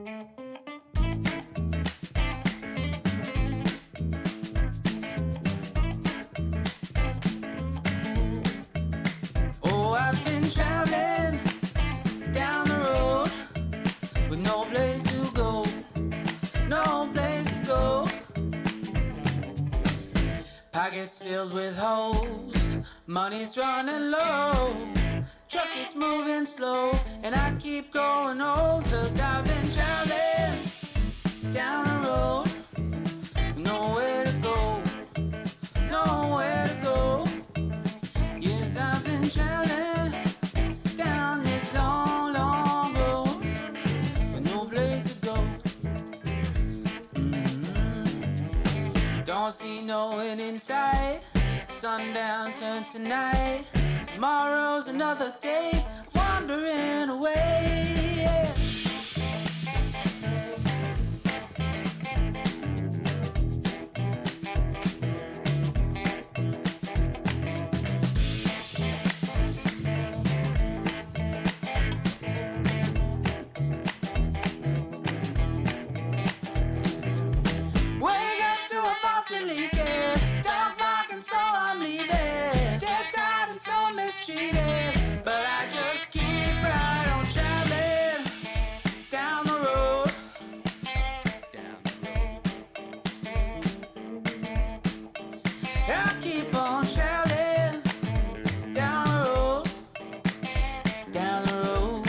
Oh, I've been traveling down the road with no place to go, no place to go. Pockets filled with holes, money's running low, truck is moving slow, and I keep going old, 'cause I've been traveling down the road with nowhere to go, nowhere to go. Yes, I've been traveling down this long, long road with no place to go. Don't see no end in sight. Sundown turns to night. Tomorrow's another day, wandering away. Yeah. Wake up to a faucet leaking, dog's barking, so I'm leaving. Dead tired and so mistreated, but I just keep right on traveling down the road. I keep on traveling down the road, down the road.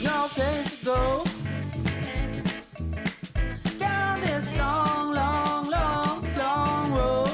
No place to go down this long, long, long, long road.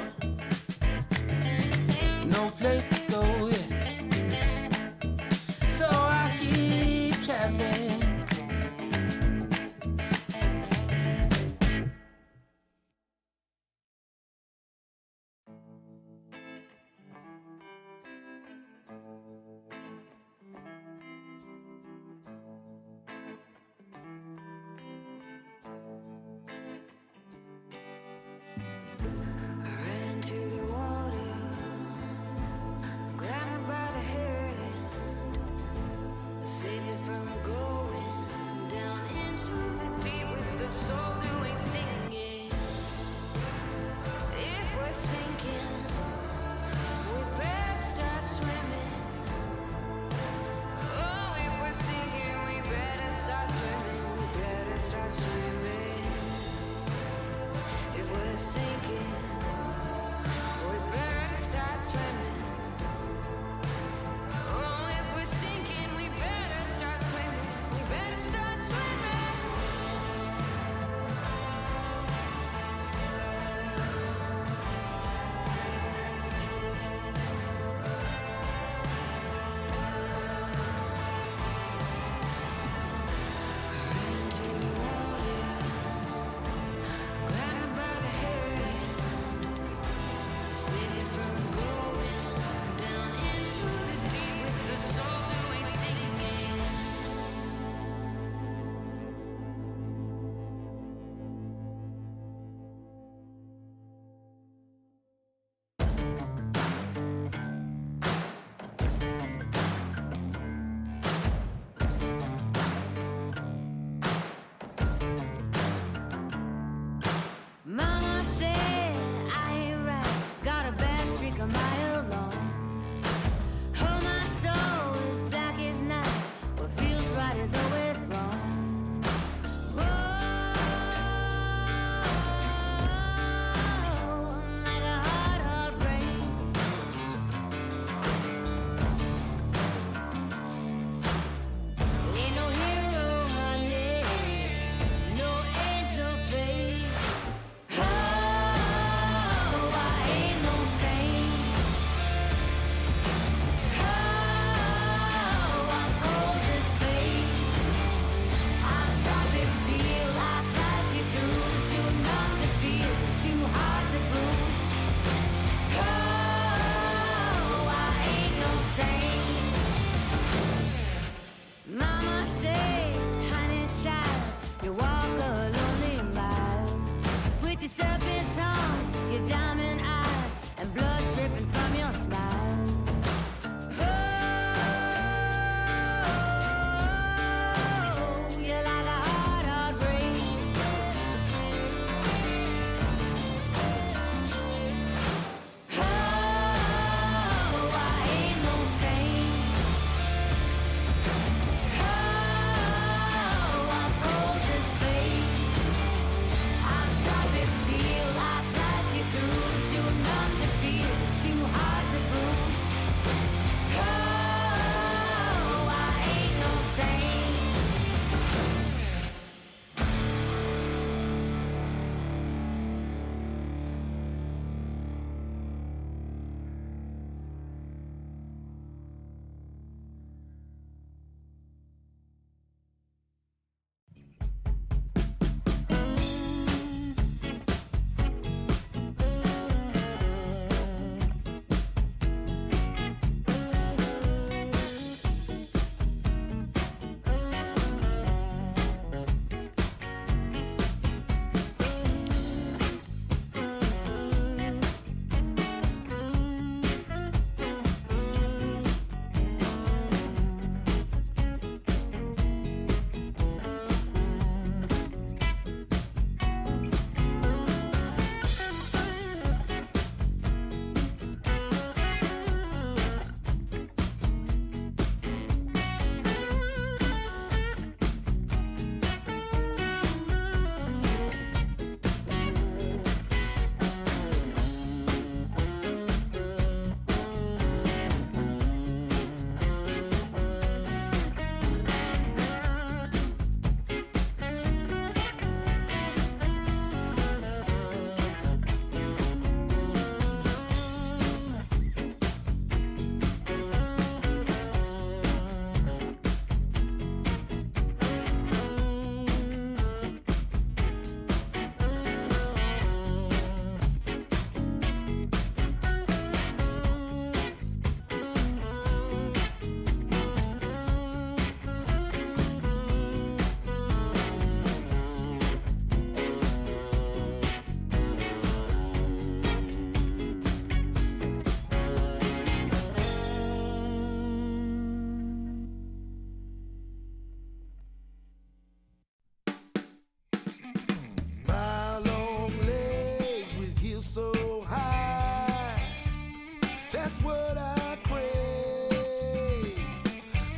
That's what I crave.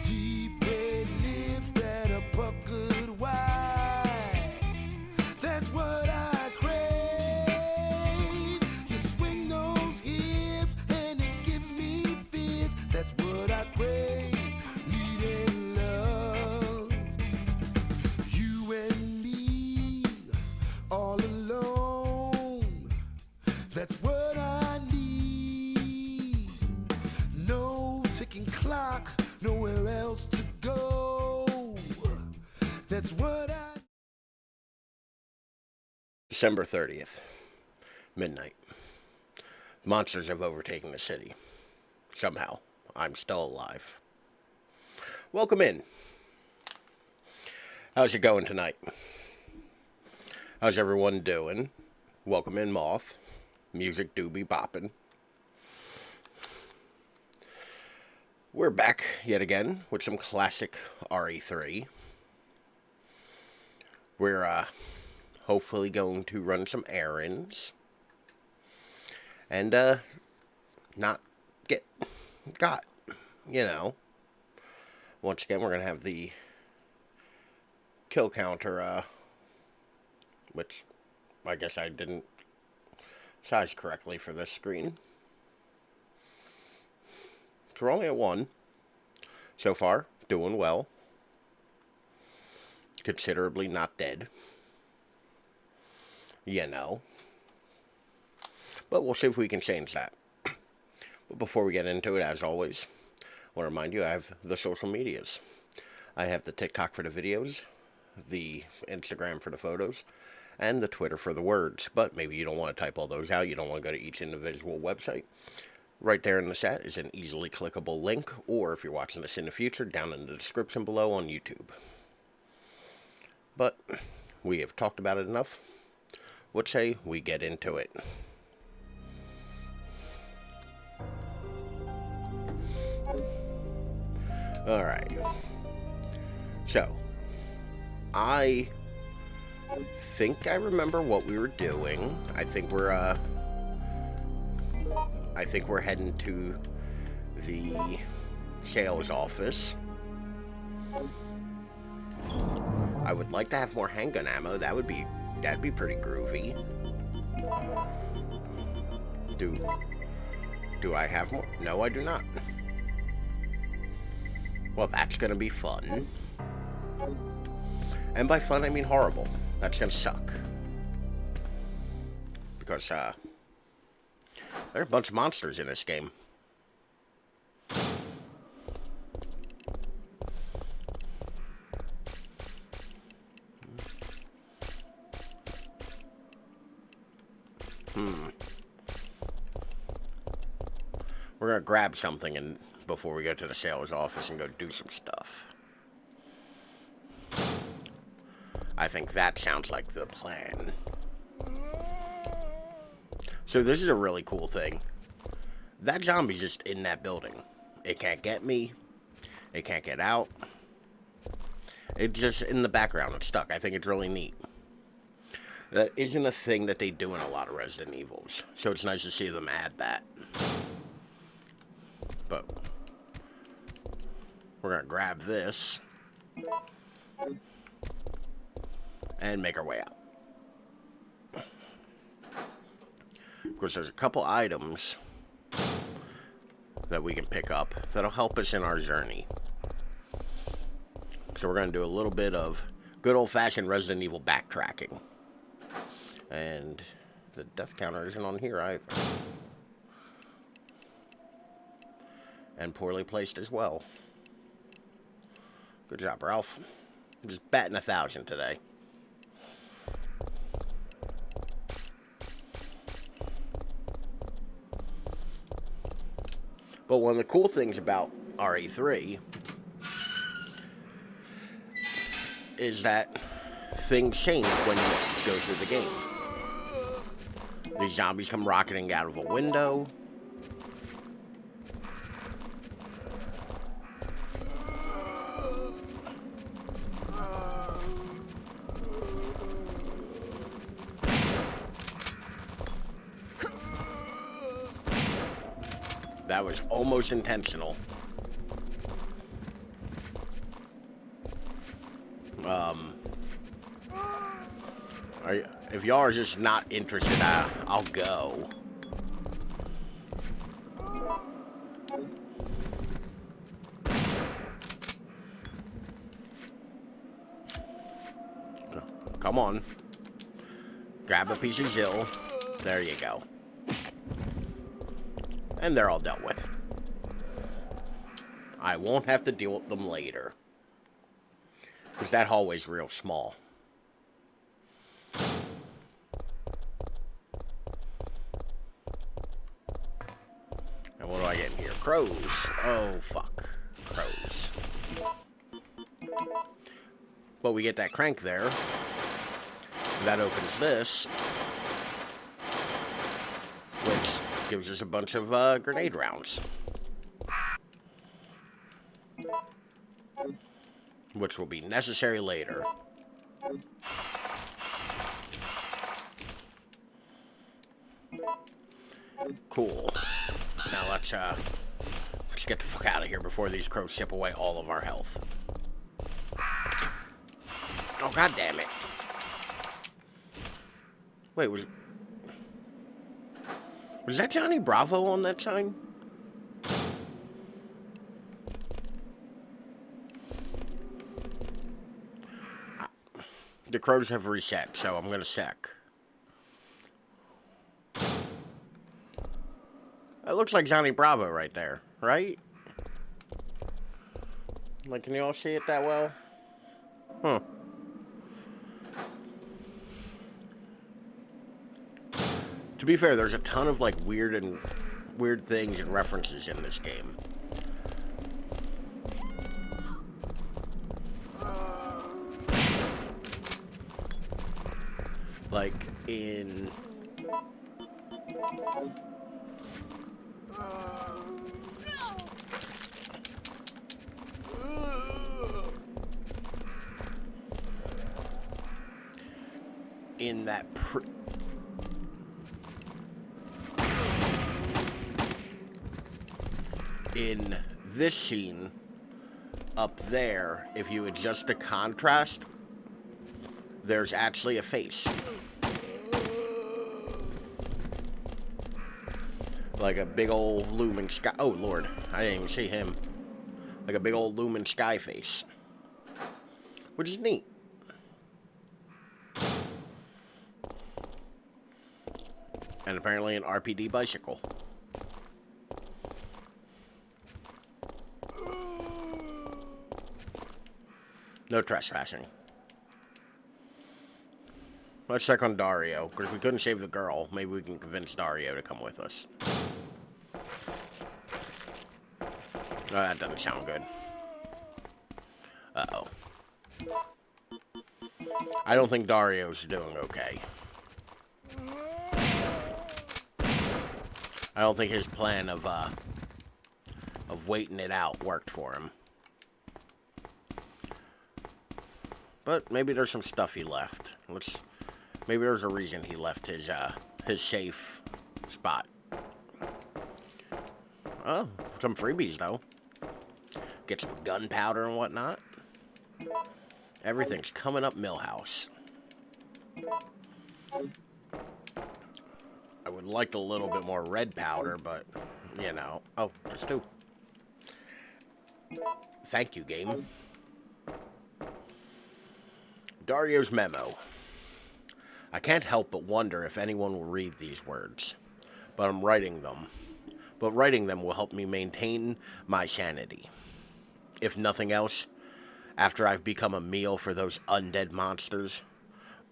Deep red lips that are puckered wide. That's what I crave. You swing those hips and it gives me fits. That's what I crave. Needing love. You and me all alone. That's what I need. No ticking clock, nowhere else to go. That's what I... December 30th, midnight. Monsters have overtaken the city. Somehow, I'm still alive. Welcome in. How's it going tonight? How's everyone doing? Welcome in, Moth. Music do be bopping. We're back yet again with some classic RE3. We're hopefully going to run some errands and not get got, you know. Once again, we're going to have the kill counter, which I guess I didn't size correctly for this screen. So we're only at 1 so far, doing well. Considerably not dead. You know. But we'll see if we can change that. But before we get into it, as always, I want to remind you I have the social medias. I have the TikTok for the videos, the Instagram for the photos, and the Twitter for the words. But maybe you don't want to type all those out. You don't want to go to each individual website. Right there in the chat is an easily clickable link, or if you're watching this in the future, down in the description below on YouTube. But we have talked about it enough. What say we get into it? Alright. So, I think I remember what we were doing. I think we're heading to the sales office. I would like to have more handgun ammo. That'd be pretty groovy. Do I have more? No, I do not. Well, that's gonna be fun. And by fun, I mean horrible. That's gonna suck. Because, there are a bunch of monsters in this game. We're gonna grab something before we go to the sales office and go do some stuff. I think that sounds like the plan. So this is a really cool thing. That zombie's just in that building. It can't get me. It can't get out. It's just in the background. It's stuck. I think it's really neat. That isn't a thing that they do in a lot of Resident Evils. So it's nice to see them add that. But we're going to grab this and make our way out. Of course, there's a couple items that we can pick up that'll help us in our journey. So we're going to do a little bit of good old-fashioned Resident Evil backtracking. And the death counter isn't on here either. And poorly placed as well. Good job, Ralph. I'm just batting 1,000 today. But one of the cool things about RE3 is that things change when you go through the game. These zombies come rocketing out of a window. That was almost intentional. If y'all are just not interested, I'll go. Come on. Grab a piece of Zill. There you go. And they're all dealt with. I won't have to deal with them later. Because that hallway's real small. And what do I get in here? Crows. Oh, fuck. Crows. But we get that crank there. That opens this. Which gives us a bunch of grenade rounds. Which will be necessary later. Cool. Now let's get the fuck out of here before these crows chip away all of our health. Oh, god damn it. Wait, was that Johnny Bravo on that sign? The crows have reset, so I'm gonna sec. That looks like Johnny Bravo right there, right? Like, can you all see it that well? Huh. To be fair, there's a ton of like weird things and references in this game. Like in that in this scene up there, if you adjust the contrast, there's actually a face. Like a big old looming sky. Oh, Lord. I didn't even see him. Like a big old looming sky face. Which is neat. And apparently an RPD bicycle. No trespassing. Let's check on Dario, because we couldn't save the girl. Maybe we can convince Dario to come with us. Oh, that doesn't sound good. Uh-oh. I don't think Dario's doing okay. I don't think his plan of waiting it out worked for him. But maybe there's some stuff he left. Maybe there's a reason he left his safe spot. Oh, some freebies though. Get some gunpowder and whatnot. Everything's coming up Millhouse. I would like a little bit more red powder, but, you know. Oh, there's two. Thank you, game. Dario's memo. I can't help but wonder if anyone will read these words, but I'm writing them. But writing them will help me maintain my sanity. If nothing else, after I've become a meal for those undead monsters,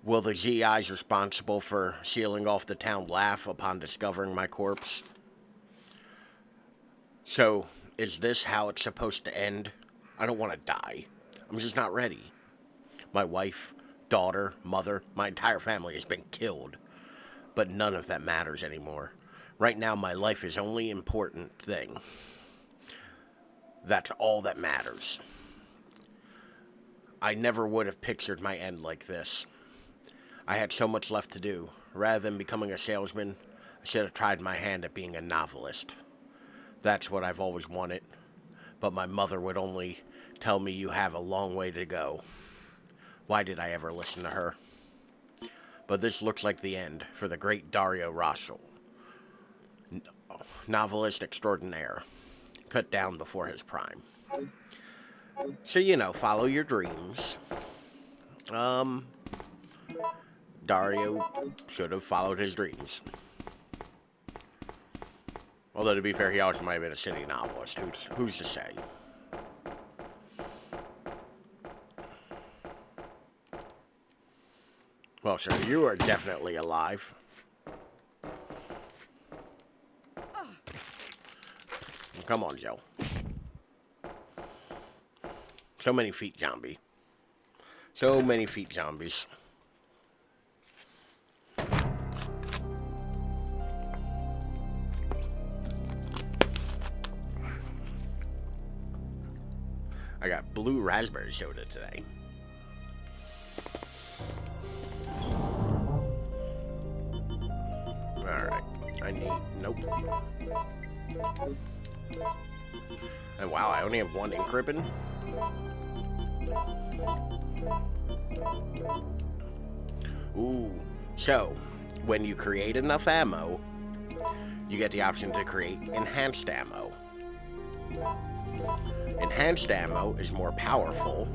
will the GIs responsible for sealing off the town laugh upon discovering my corpse? So, is this how it's supposed to end? I don't want to die. I'm just not ready. My wife, daughter, mother, my entire family has been killed. But none of that matters anymore. Right now, my life is the only important thing. That's all that matters. I never would have pictured my end like this. I had so much left to do. Rather than becoming a salesman, I should have tried my hand at being a novelist. That's what I've always wanted. But my mother would only tell me you have a long way to go. Why did I ever listen to her? But this looks like the end for the great Dario Rosso, novelist extraordinaire, cut down before his prime. So, you know, follow your dreams. Dario should have followed his dreams. Although, to be fair, he also might have been a city novelist. Who's to say? Well, sir, you are definitely alive. Come on, Joe. So many feet zombie. So many feet zombies. I got blue raspberry soda today. Alright. I need... Nope. And wow, I only have one ink ribbon. Ooh. So, when you create enough ammo, you get the option to create enhanced ammo. Enhanced ammo is more powerful,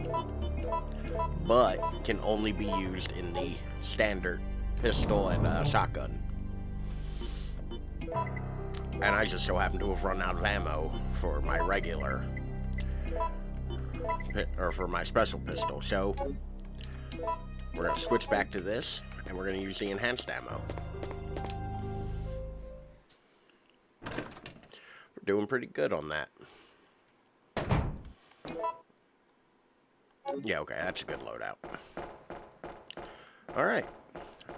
but can only be used in the standard pistol and shotgun. And I just so happen to have run out of ammo for my regular, or for my special pistol. So, we're going to switch back to this, and we're going to use the enhanced ammo. We're doing pretty good on that. Yeah, okay, that's a good loadout. Alright.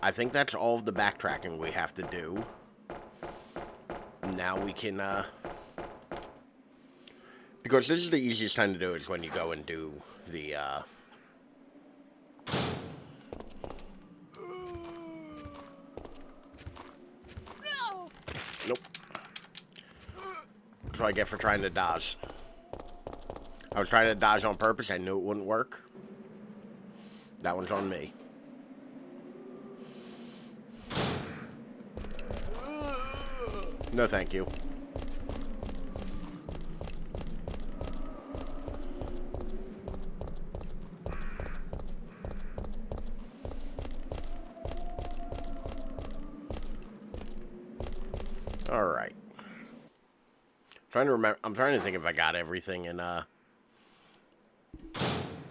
I think that's all of the backtracking we have to do. Now we can, because this is the easiest time to do it, is when you go and do the, Nope. That's what I get for trying to dodge. I was trying to dodge on purpose. I knew it wouldn't work. That one's on me. No, thank you. All right. Trying to remember. I'm trying to think if I got everything in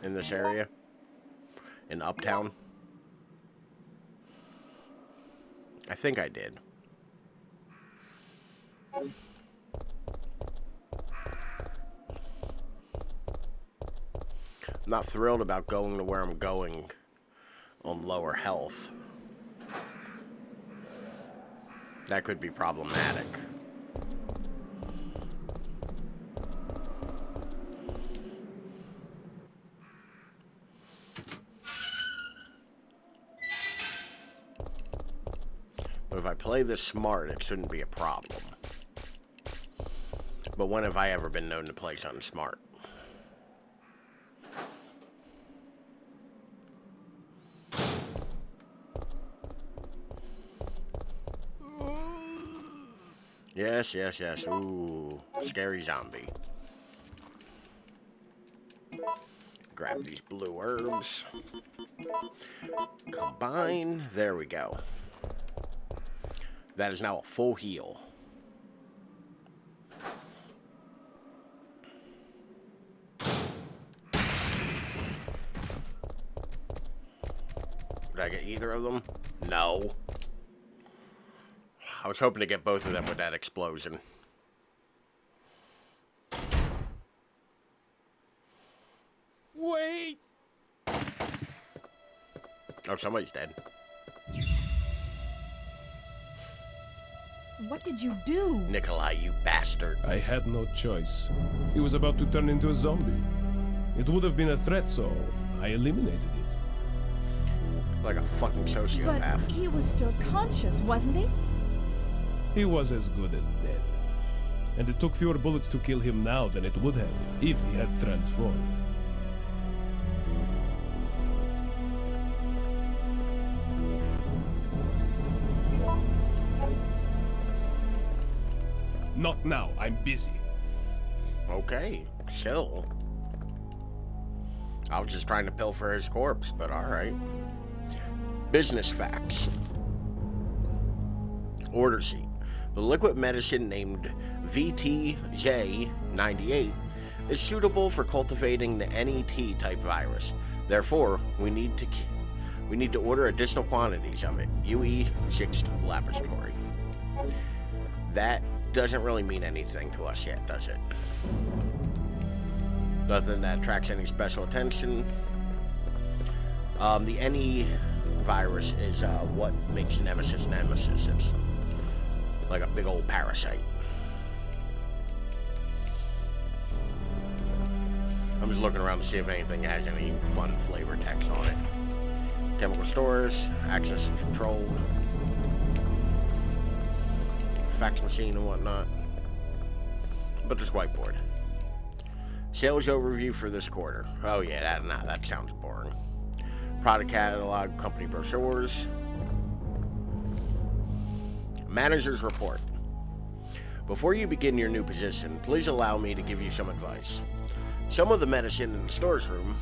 this area, in Uptown. I think I did. I'm not thrilled about going to where I'm going on lower health. That could be problematic. But if I play this smart, it shouldn't be a problem. But when have I ever been known to play something smart? Yes, yes, yes. Ooh, scary zombie. Grab these blue herbs. Combine. There we go. That is now a full heal. Did I get either of them? No. I was hoping to get both of them with that explosion. Wait! Oh, somebody's dead. What did you do? Nikolai, you bastard. I had no choice. He was about to turn into a zombie. It would have been a threat, so I eliminated it. Like a fucking sociopath. But he was still conscious, wasn't he? He was as good as dead. and it took fewer bullets to kill him now than it would have if he had transformed. Not now, I'm busy. Okay, chill. I was just trying to pilfer his corpse, but alright. Business facts. Order sheet. The liquid medicine named VTJ-98 is suitable for cultivating the NET type virus. Therefore, we need to order additional quantities of it. UE 6 Laboratory. That doesn't really mean anything to us yet, does it? Nothing that attracts any special attention. The NE virus is what makes Nemesis Nemesis. It's like a big old parasite. I'm just looking around to see if anything has any fun flavor text on it. Chemical stores, access controlled, fax machine and whatnot. But this whiteboard. Sales overview for this quarter. Oh yeah, that sounds boring. Product catalog, company brochures. Manager's report. Before you begin your new position, please allow me to give you some advice. Some of the medicine in the storage room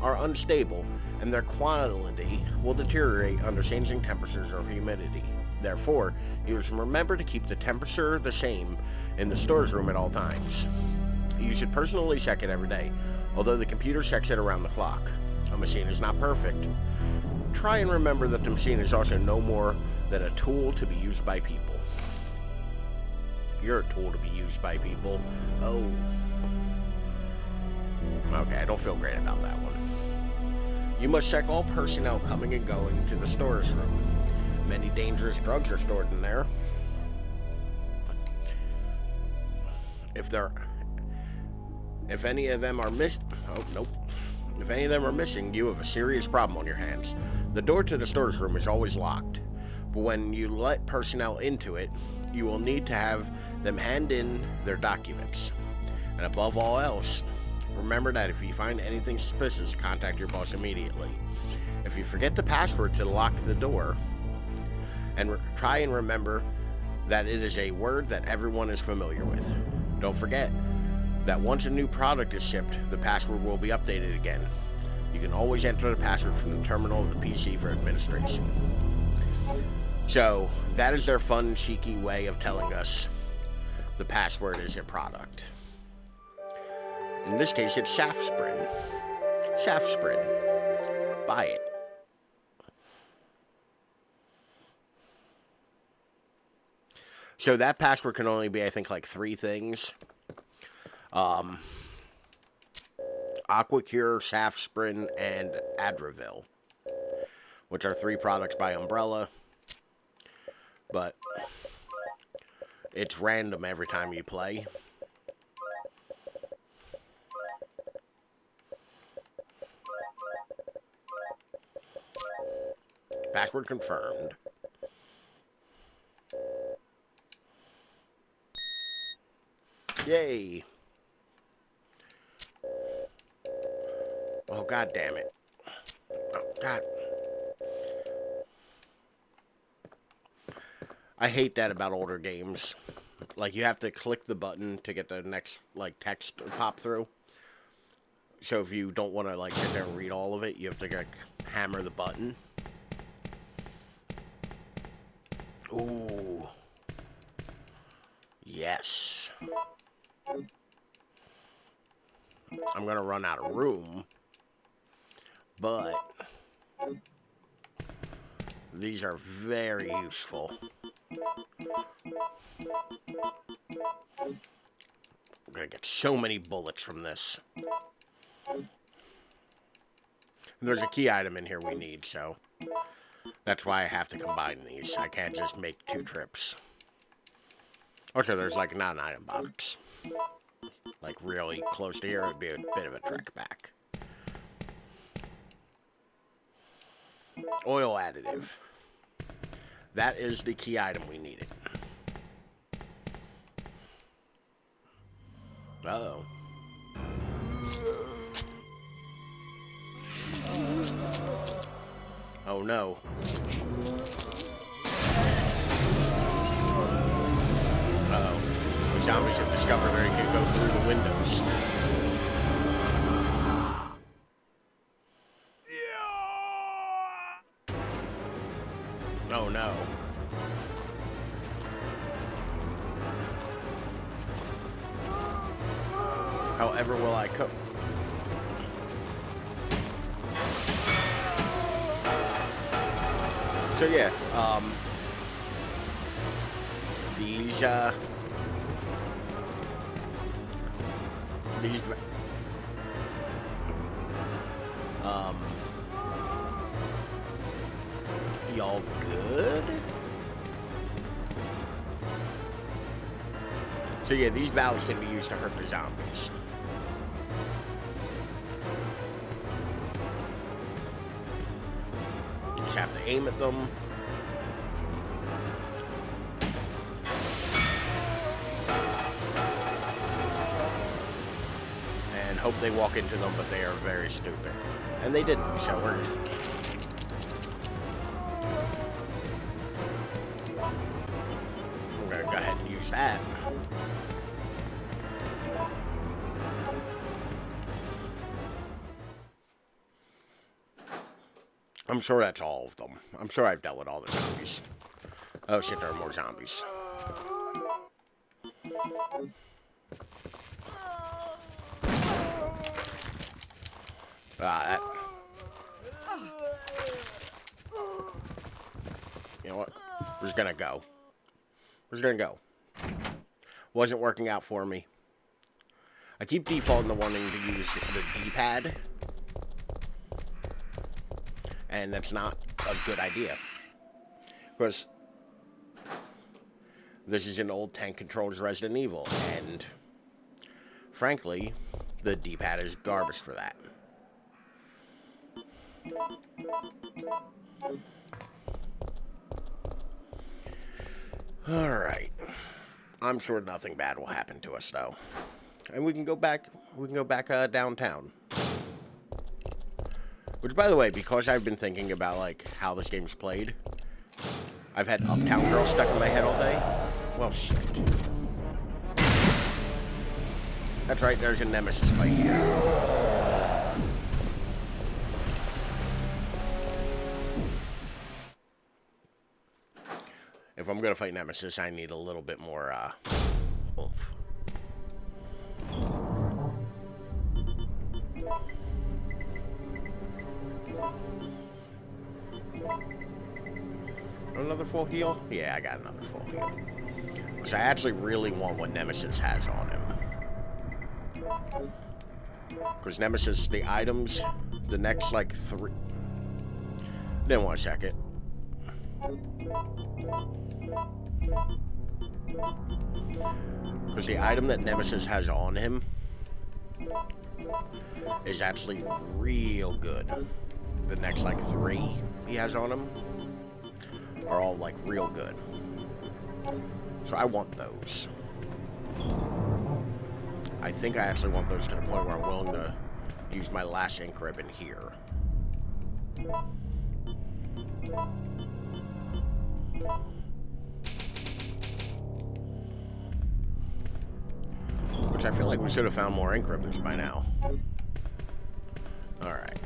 are unstable, and their quality will deteriorate under changing temperatures or humidity. Therefore, you must remember to keep the temperature the same in the storage room at all times. You should personally check it every day, although the computer checks it around the clock. A machine is not perfect. Try and remember that the machine is also no more than a tool to be used by people. You're a tool to be used by people. Oh. Okay, I don't feel great about that one. You must check all personnel coming and going to the storage room. Many dangerous drugs are stored in there. If any of them are missing, you have a serious problem on your hands. The door to the storage room is always locked, but when you let personnel into it, you will need to have them hand in their documents. And above all else, remember that if you find anything suspicious, contact your boss immediately. If you forget the password to lock the door, and try and remember that it is a word that everyone is familiar with. Don't forget that once a new product is shipped, the password will be updated again. You can always enter the password from the terminal of the PC for administration. So, that is their fun, cheeky way of telling us the password is a product. In this case, it's Shaftsprin. Shaftsprin. Buy it. So that password can only be, I think, like 3 things. Aquacure, Shaftsprin, and Adravil, which are 3 products by Umbrella. But it's random every time you play. Password confirmed. Yay. Oh, god damn it. Oh, god. I hate that about older games. Like, you have to click the button to get the next, like, text to pop through. So if you don't want to, like, sit there and read all of it, you have to, like, hammer the button. Ooh. Yes. I'm gonna run out of room, but these are very useful. I'm gonna get so many bullets from this. And there's a key item in here we need, so that's why I have to combine these. I can't just make 2 trips. Also, there's like not an item box. Like really close to here, it would be a bit of a trek back. Oil additive. That is the key item we needed. Uh-oh. Oh no. Uh-oh. The zombies have discovered they can go through the windows. Oh no. However will I cope? So yeah, these y'all good? So yeah, these valves can be used to hurt the zombies. Just have to aim at them. And hope they walk into them, but they are very stupid. And they didn't, so we're gonna go ahead and use that. I'm sure that's all of them. I'm sure I've dealt with all the zombies. Oh shit, there are more zombies. That. You know what? We're just gonna go. We're just gonna go. Wasn't working out for me. I keep defaulting to wanting to use the D-pad. And that's not a good idea. Because this is an old tank-controlled Resident Evil, and frankly, the D-pad is garbage for that. Alright. I'm sure nothing bad will happen to us, though. And we can go back downtown. Which, by the way, because I've been thinking about, like, how this game's played, I've had Uptown Girl stuck in my head all day. Well, shit. That's right, there's a Nemesis fight here. If I'm gonna fight Nemesis, I need a little bit more, oomph. Another full heal? Yeah, I got another full heal. Because I actually really want what Nemesis has on him. Because Nemesis, the items, the next, like, 3... Didn't want to check it. Because the item that Nemesis has on him is actually real good. The next, like, 3 he has on him are all, like, real good. So I want those. I think I actually want those to the point where I'm willing to use my last ink ribbon here. Which I feel like we should have found more ink ribbons by now. Alright.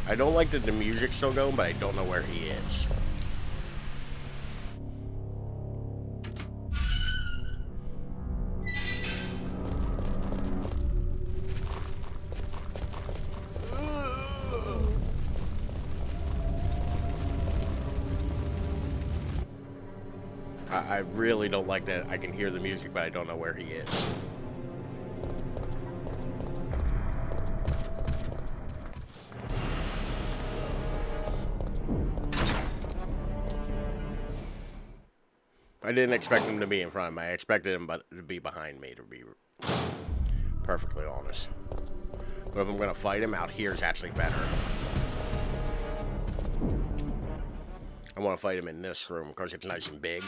I don't like that the music's still going, but I don't know where he is. I really don't like that I can hear the music, but I don't know where he is. I didn't expect him to be in front of me. I expected him to be behind me, to be perfectly honest. But if I'm going to fight him, out here is actually better. I want to fight him in this room because it's nice and big.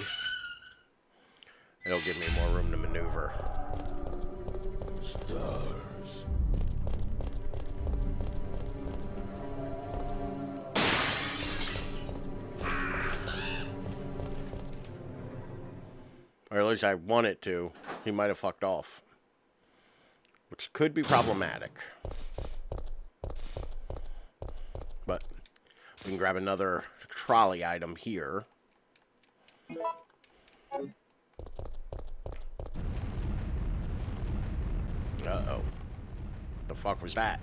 It'll give me more room to maneuver. Stars. Or at least I want it to. He might have fucked off. Which could be problematic. But we can grab another trolley item here. Uh-oh. What the fuck was that?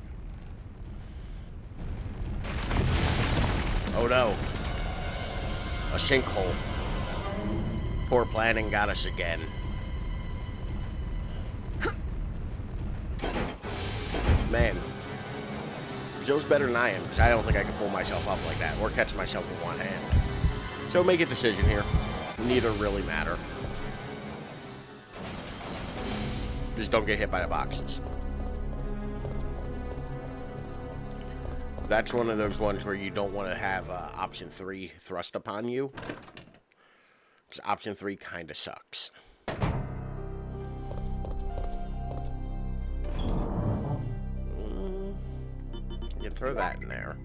Oh no. A sinkhole. Poor planning got us again. Man. Joe's better than I am, because I don't think I can pull myself up like that, or catch myself with one hand. So make a decision here. Neither really matter. Just don't get hit by the boxes. That's one of those ones where you don't want to have option 3 thrust upon you. Because option 3 kind of sucks. You can throw that in there.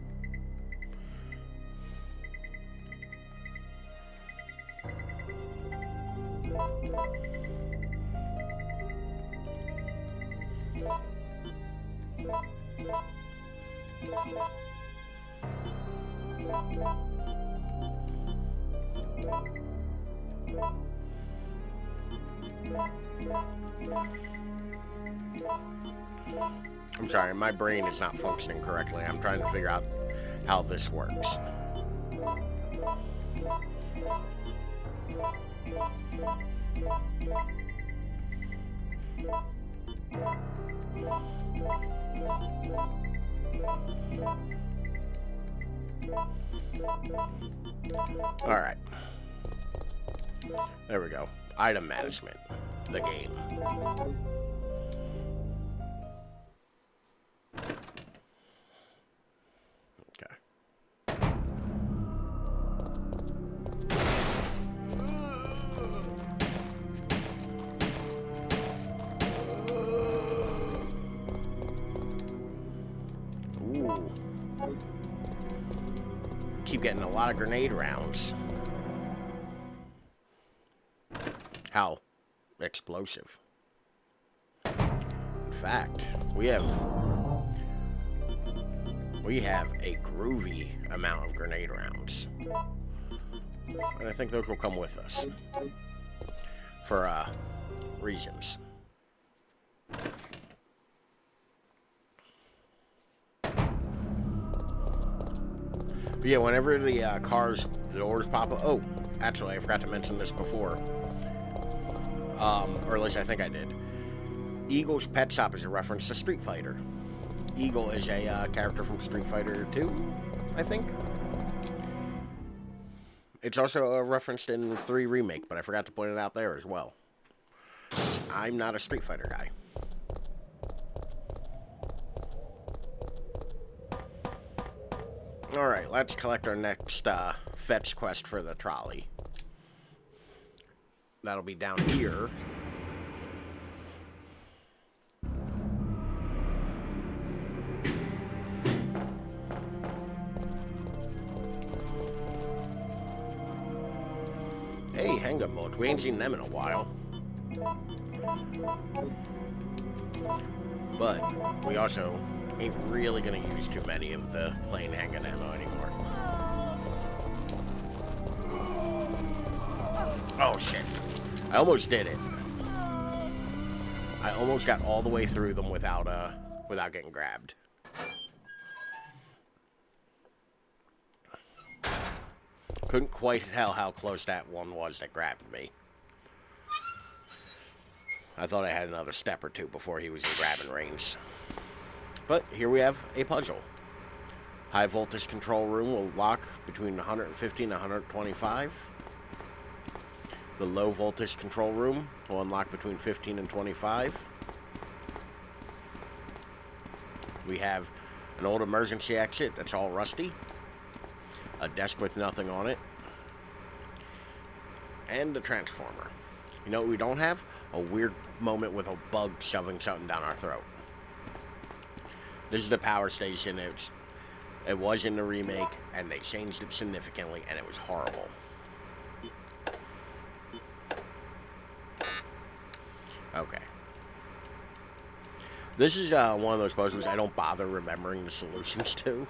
I'm sorry, my brain is not functioning correctly. I'm trying to figure out how this works. Alright. There we go. Item management. The game. Okay. Ooh. Keep getting a lot of grenade rounds. How explosive. In fact, we have a groovy amount of grenade rounds. And I think those will come with us. For reasons. But yeah, whenever the the doors pop up. Oh, actually, I forgot to mention this before. Or at least I think I did. Eagle's Pet Shop is a reference to Street Fighter. Eagle is a character from Street Fighter 2, I think. It's also referenced in 3 Remake, but I forgot to point it out there as well. I'm not a Street Fighter guy. Alright, let's collect our next fetch quest for the trolley. That'll be down here. Hey, hang-up mode. We ain't seen them in a while. But we also ain't really gonna use too many of the plain hang-up ammo anymore. Oh shit. I almost did it. I almost got all the way through them without getting grabbed. Couldn't quite tell how close that one was that grabbed me. I thought I had another step or two before he was in grabbing range. But here we have a puzzle. High voltage control room will lock between 150 and 125. The low voltage control room will unlock between 15 and 25. We have an old emergency exit that's all rusty. A desk with nothing on it. And a transformer. You know what we don't have? A weird moment with a bug shoving something down our throat. This is the power station. It was in the remake, and they changed it significantly, and it was horrible. Okay. This is one of those puzzles I don't bother remembering the solutions to,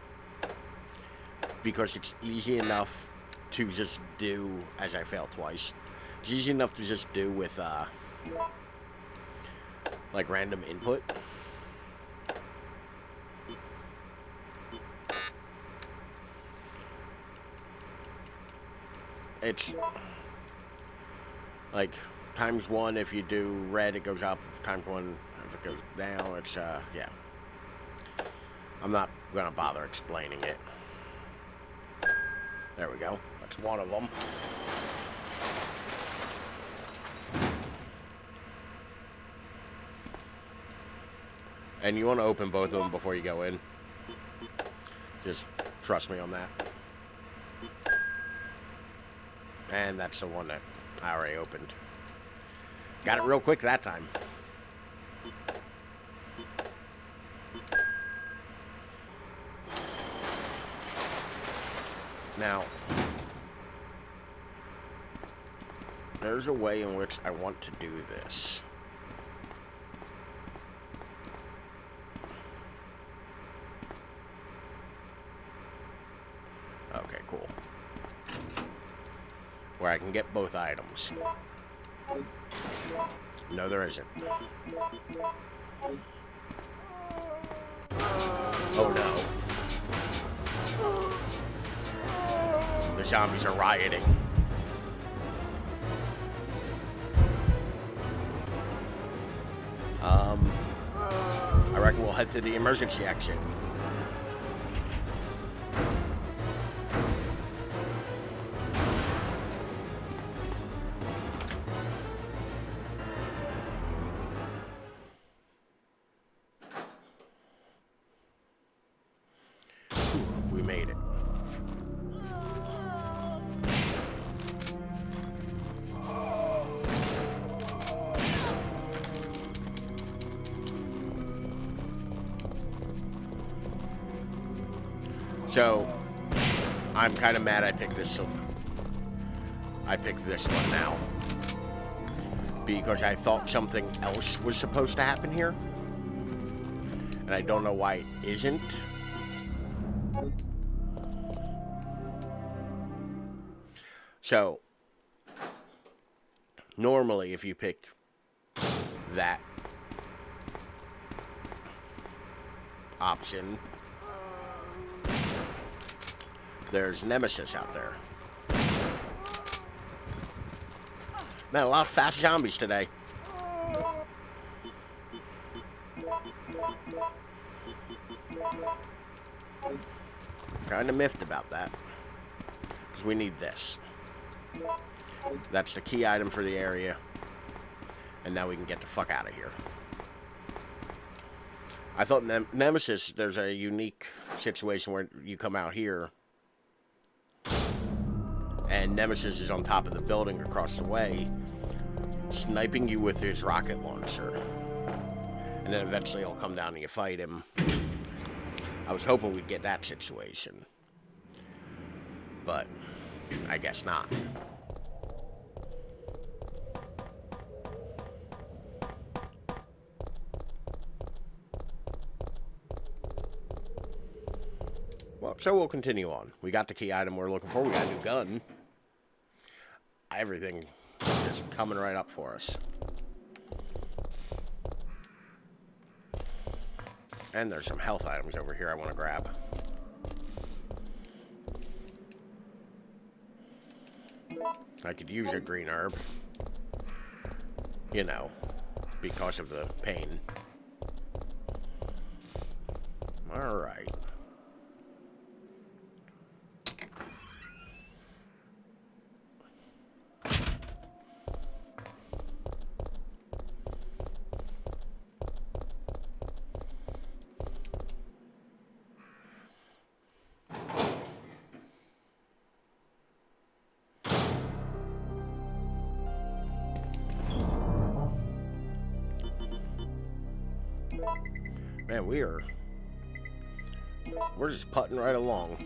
because it's easy enough to just do, as I failed twice. It's easy enough to just do with, like, random input. It's, like, times 1 if you do red, it goes up. Times 1 if it goes down, it's, yeah. I'm not gonna bother explaining it. There we go. That's one of them. And you want to open both of them before you go in. Just trust me on that. And that's the one that I already opened. Got it real quick that time. Now, there's a way in which I want to do this. Okay, cool. Where I can get both items. No, there isn't. Oh no. The zombies are rioting. I reckon we'll head to the emergency exit. We made it. So, I'm kind of mad I picked this one now. Because I thought something else was supposed to happen here. And I don't know why it isn't. So, normally if you pick that option, there's Nemesis out there. Man, a lot of fast zombies today. Kinda miffed about that. Because we need this. That's the key item for the area. And now we can get the fuck out of here. I thought Nemesis, there's a unique situation where you come out here and Nemesis is on top of the building across the way, sniping you with his rocket launcher. And then eventually he'll come down and you fight him. I was hoping we'd get that situation. But I guess not. Well, so we'll continue on. We got the key item we're looking for. We got a new gun. Everything is coming right up for us. And there's some health items over here I want to grab. I could use a green herb. You know, because of the pain. Alright. Man, we're just putting right along.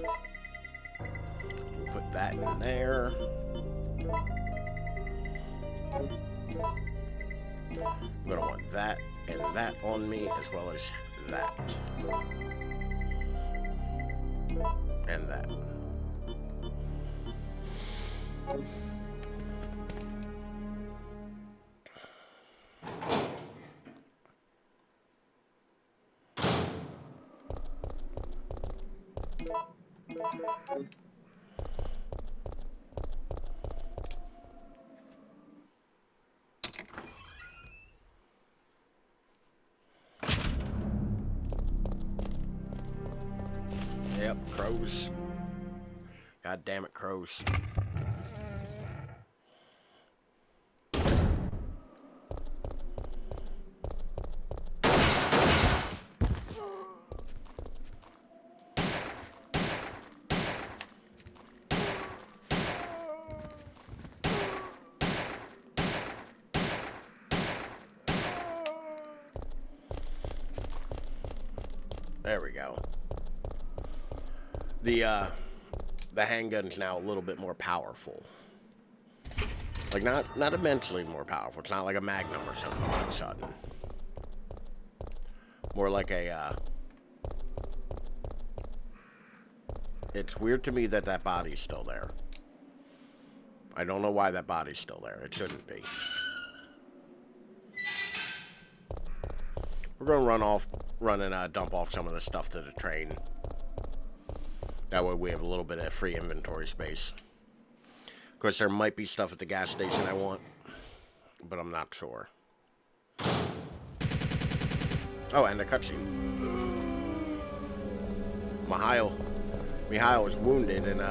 Put that in there. I'm gonna want that and that on me, as well as that. And that. Yep, crows. God damn it, crows. There we go. The handgun's now a little bit more powerful. Like, not immensely more powerful. It's not like a Magnum or something all of a sudden. More like a, It's weird to me that that body's still there. I don't know why that body's still there. It shouldn't be. We're gonna run and dump off some of the stuff to the train. That way we have a little bit of free inventory space. Of course, there might be stuff at the gas station I want, but I'm not sure. Oh, and a cutscene. Mihail is wounded and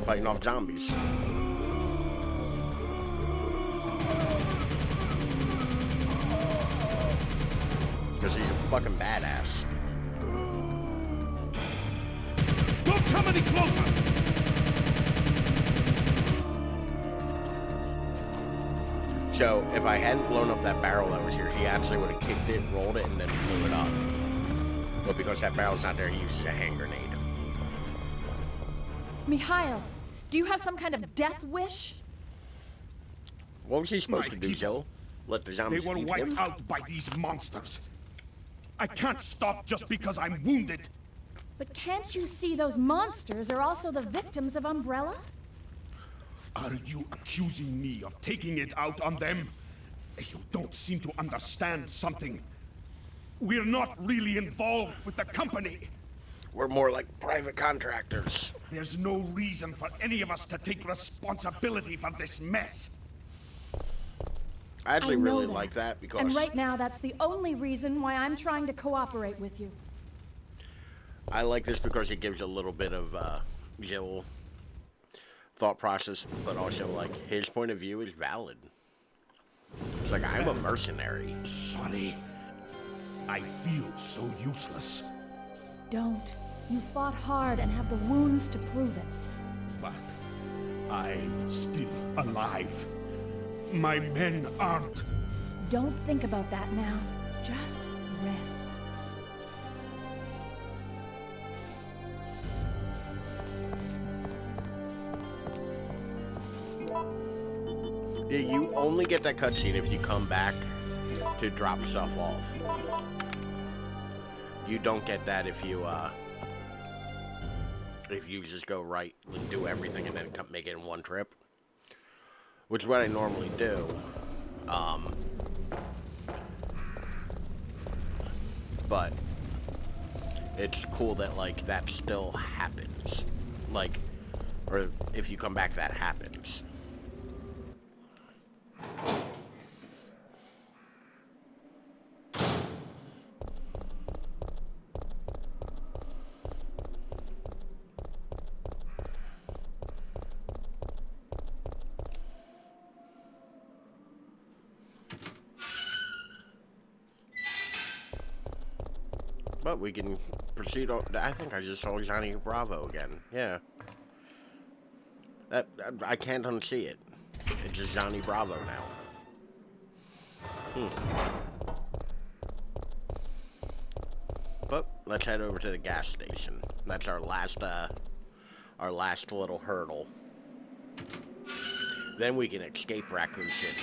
fighting off zombies. Because he's a fucking badass. Don't come any closer! So, if I hadn't blown up that barrel that was here, he actually would have kicked it, rolled it, and then blew it up. But because that barrel's not there, he uses a hand grenade. Mihail, do you have some kind of death wish? What was he supposed to do, people. Joe? Let the They zombies were eat wiped him? out by these monsters. I can't stop just because I'm wounded. But can't you see those monsters are also the victims of Umbrella? Are you accusing me of taking it out on them? You don't seem to understand something. We're not really involved with the company. We're more like private contractors. There's no reason for any of us to take responsibility for this mess. I actually I know really like that because... And right now, that's the only reason why I'm trying to cooperate with you. I like this because it gives a little bit of Jill thought process, but also, like, his point of view is valid. It's like, I'm a mercenary. Sorry. I feel so useless. Don't. You fought hard and have the wounds to prove it. But I'm still alive. My men aren't. Don't think about that now. Just rest. Yeah, you only get that cutscene if you come back to drop stuff off. You don't get that if you just go right and do everything and then make it in one trip. Which is what I normally do. But it's cool that, like, that still happens. Like, or if you come back, that happens. But we can proceed on. I think I just saw Johnny Bravo again. Yeah. I can't unsee it. It's just Johnny Bravo now. let's head over to the gas station. That's our last little hurdle. Then we can escape Raccoon City.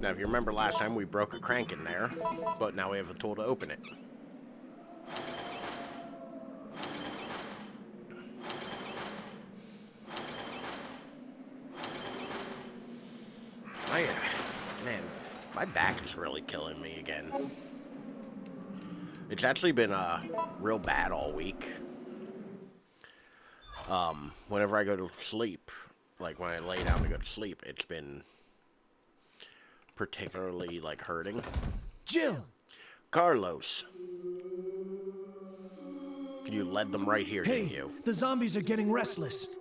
Now, if you remember last time, we broke a crank in there, but now we have a tool to open it. Man, my back is really killing me again. It's actually been real bad all week. Whenever I go to sleep, like when I lay down to go to sleep, it's been particularly like hurting. Jill! Carlos. You led them right here, didn't you? The zombies are getting restless.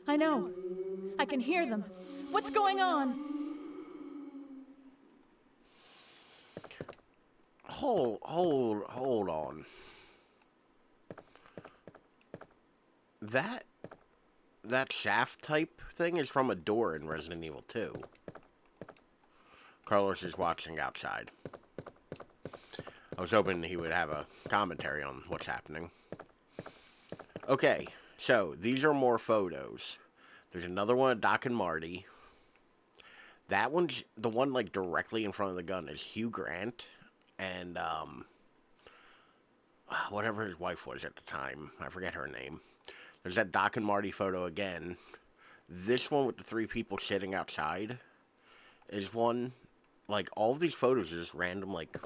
I know. I can hear them. What's going on? Hold on. That shaft type thing is from a door in Resident Evil 2. Carlos is watching outside. I was hoping he would have a commentary on what's happening. Okay, so these are more photos. There's another one of Doc and Marty. That one's the one like directly in front of the gun is Hugh Grant and whatever his wife was at the time. I forget her name. There's that Doc and Marty photo again. This one with the 3 people sitting outside is one. Like, all of these photos are just random, like,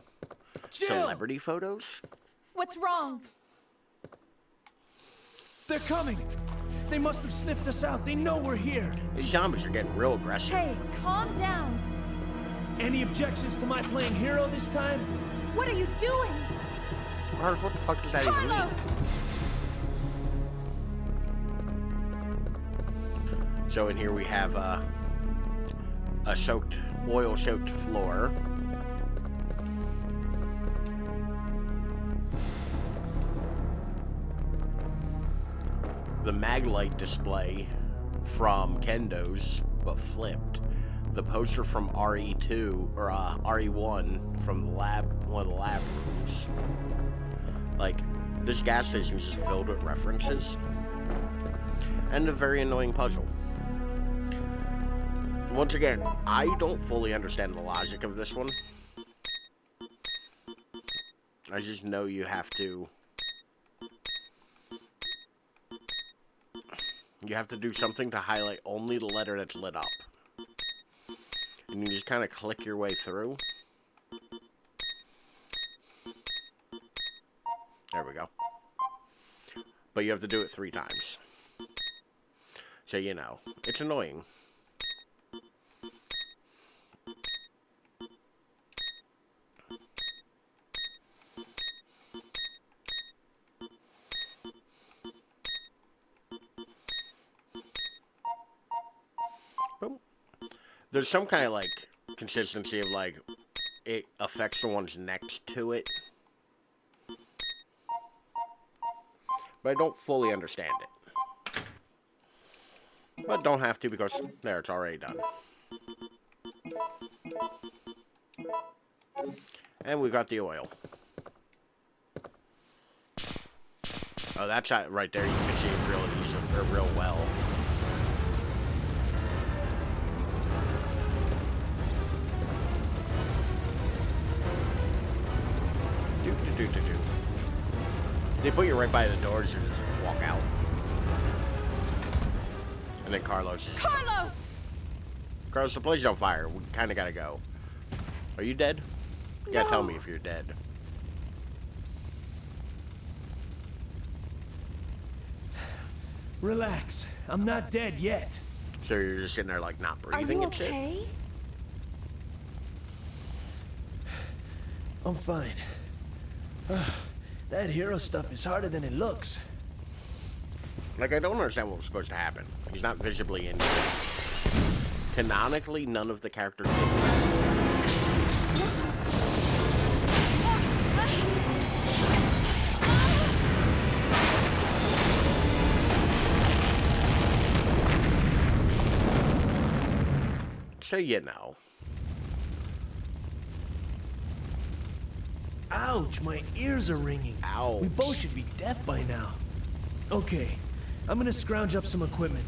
Jill! Celebrity photos. What's wrong? They're coming! They must have sniffed us out. They know we're here. These zombies are getting real aggressive. Hey, calm down. Any objections to my playing hero this time? What are you doing? What the fuck does that even mean? Carlos! So in here we have a oil-soaked floor. The maglite display from Kendo's, but flipped. The poster from RE2 or RE1 from the lab, one of the lab rooms. Like, this gas station is just filled with references, and a very annoying puzzle. Once again, I don't fully understand the logic of this one. I just know you have to do something to highlight only the letter that's lit up. And you just kind of click your way through. There we go. But you have to do it 3 times. So, you know, it's annoying. There's some kind of, like, consistency of, like, it affects the ones next to it. But I don't fully understand it. But don't have to because, there, it's already done. And we got the oil. Oh, that's right there. You can see it real easy, or real well. They put you right by the doors and just walk out. And then Carlos is... Carlos! Carlos, the place is on fire. We kind of gotta go. Are you dead? You gotta tell me if you're dead. Relax. I'm not dead yet. So you're just sitting there like not breathing Are you and shit? okay? I'm fine. That hero stuff is harder than it looks. Like, I don't understand what was supposed to happen. He's not visibly injured. Canonically, none of the characters did. So you know. Ouch, my ears are ringing. Ouch. We both should be deaf by now. Okay, I'm gonna scrounge up some equipment.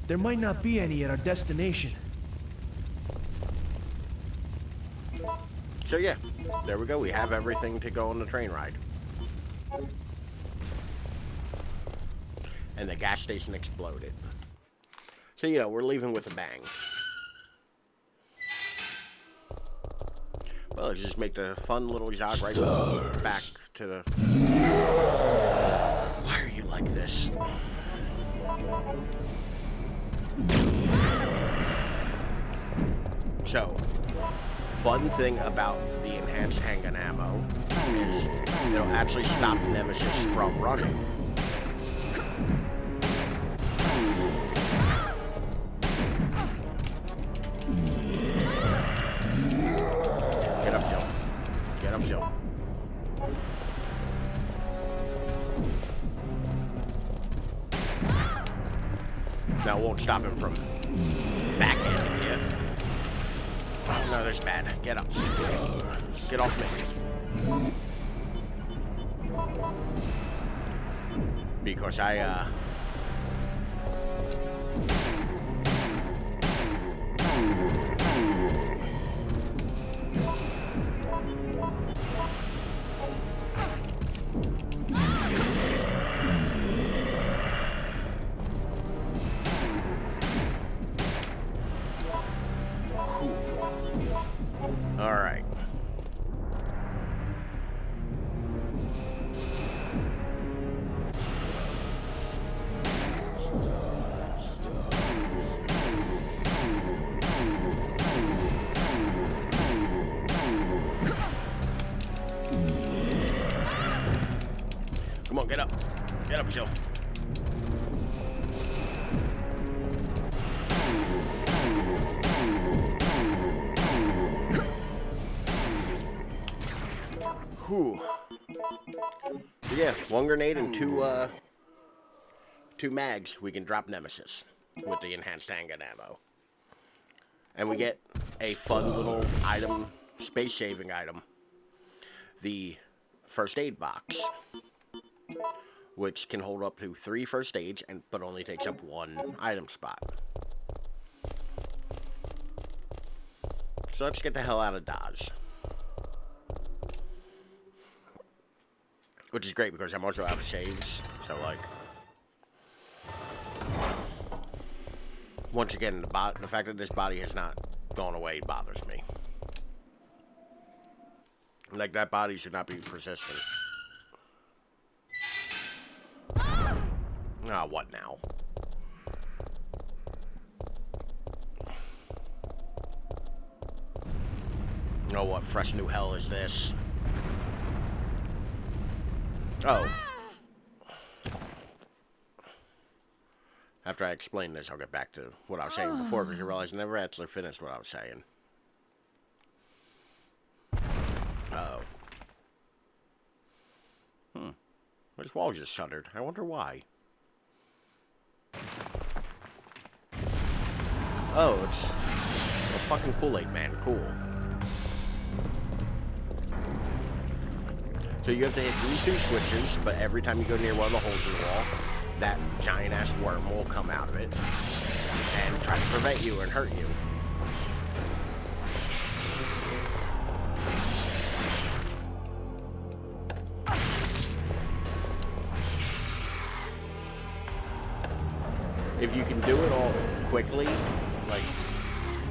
There might not be any at our destination. So yeah, there we go. We have everything to go on the train ride. And the gas station exploded. So, you know, we're leaving with a bang. Well, let's just make the fun little jog right back to the... Why are you like this? So, fun thing about the enhanced handgun ammo is it'll actually stop Nemesis from running. Get up, Joe. Get up, Joe. Now it won't stop him from backhanding you. Oh, no, that's bad. Get up. Get off me. Because I, all right. Come on, get up. Get up, Joe. Whew. Yeah, one grenade and two mags. We can drop Nemesis with the enhanced handgun ammo. And we get a fun little item, space-saving item. The first aid box, which can hold up to 3 first aids, but only takes up 1 item spot. So let's get the hell out of Dodge. Which is great because I'm also out of saves, so like... Once again, the fact that this body has not gone away bothers me. Like, that body should not be persistent. Ah, what now? Oh, what fresh new hell is this? Oh. After I explain this, I'll get back to what I was saying before, because I realized I never actually finished what I was saying. Uh-oh. This wall just shuttered. I wonder why. Oh, it's a fucking Kool-Aid man. Cool. So you have to hit these 2 switches, but every time you go near one of the holes in the wall, that giant-ass worm will come out of it and try to prevent you and hurt you. If you can do it all quickly, like,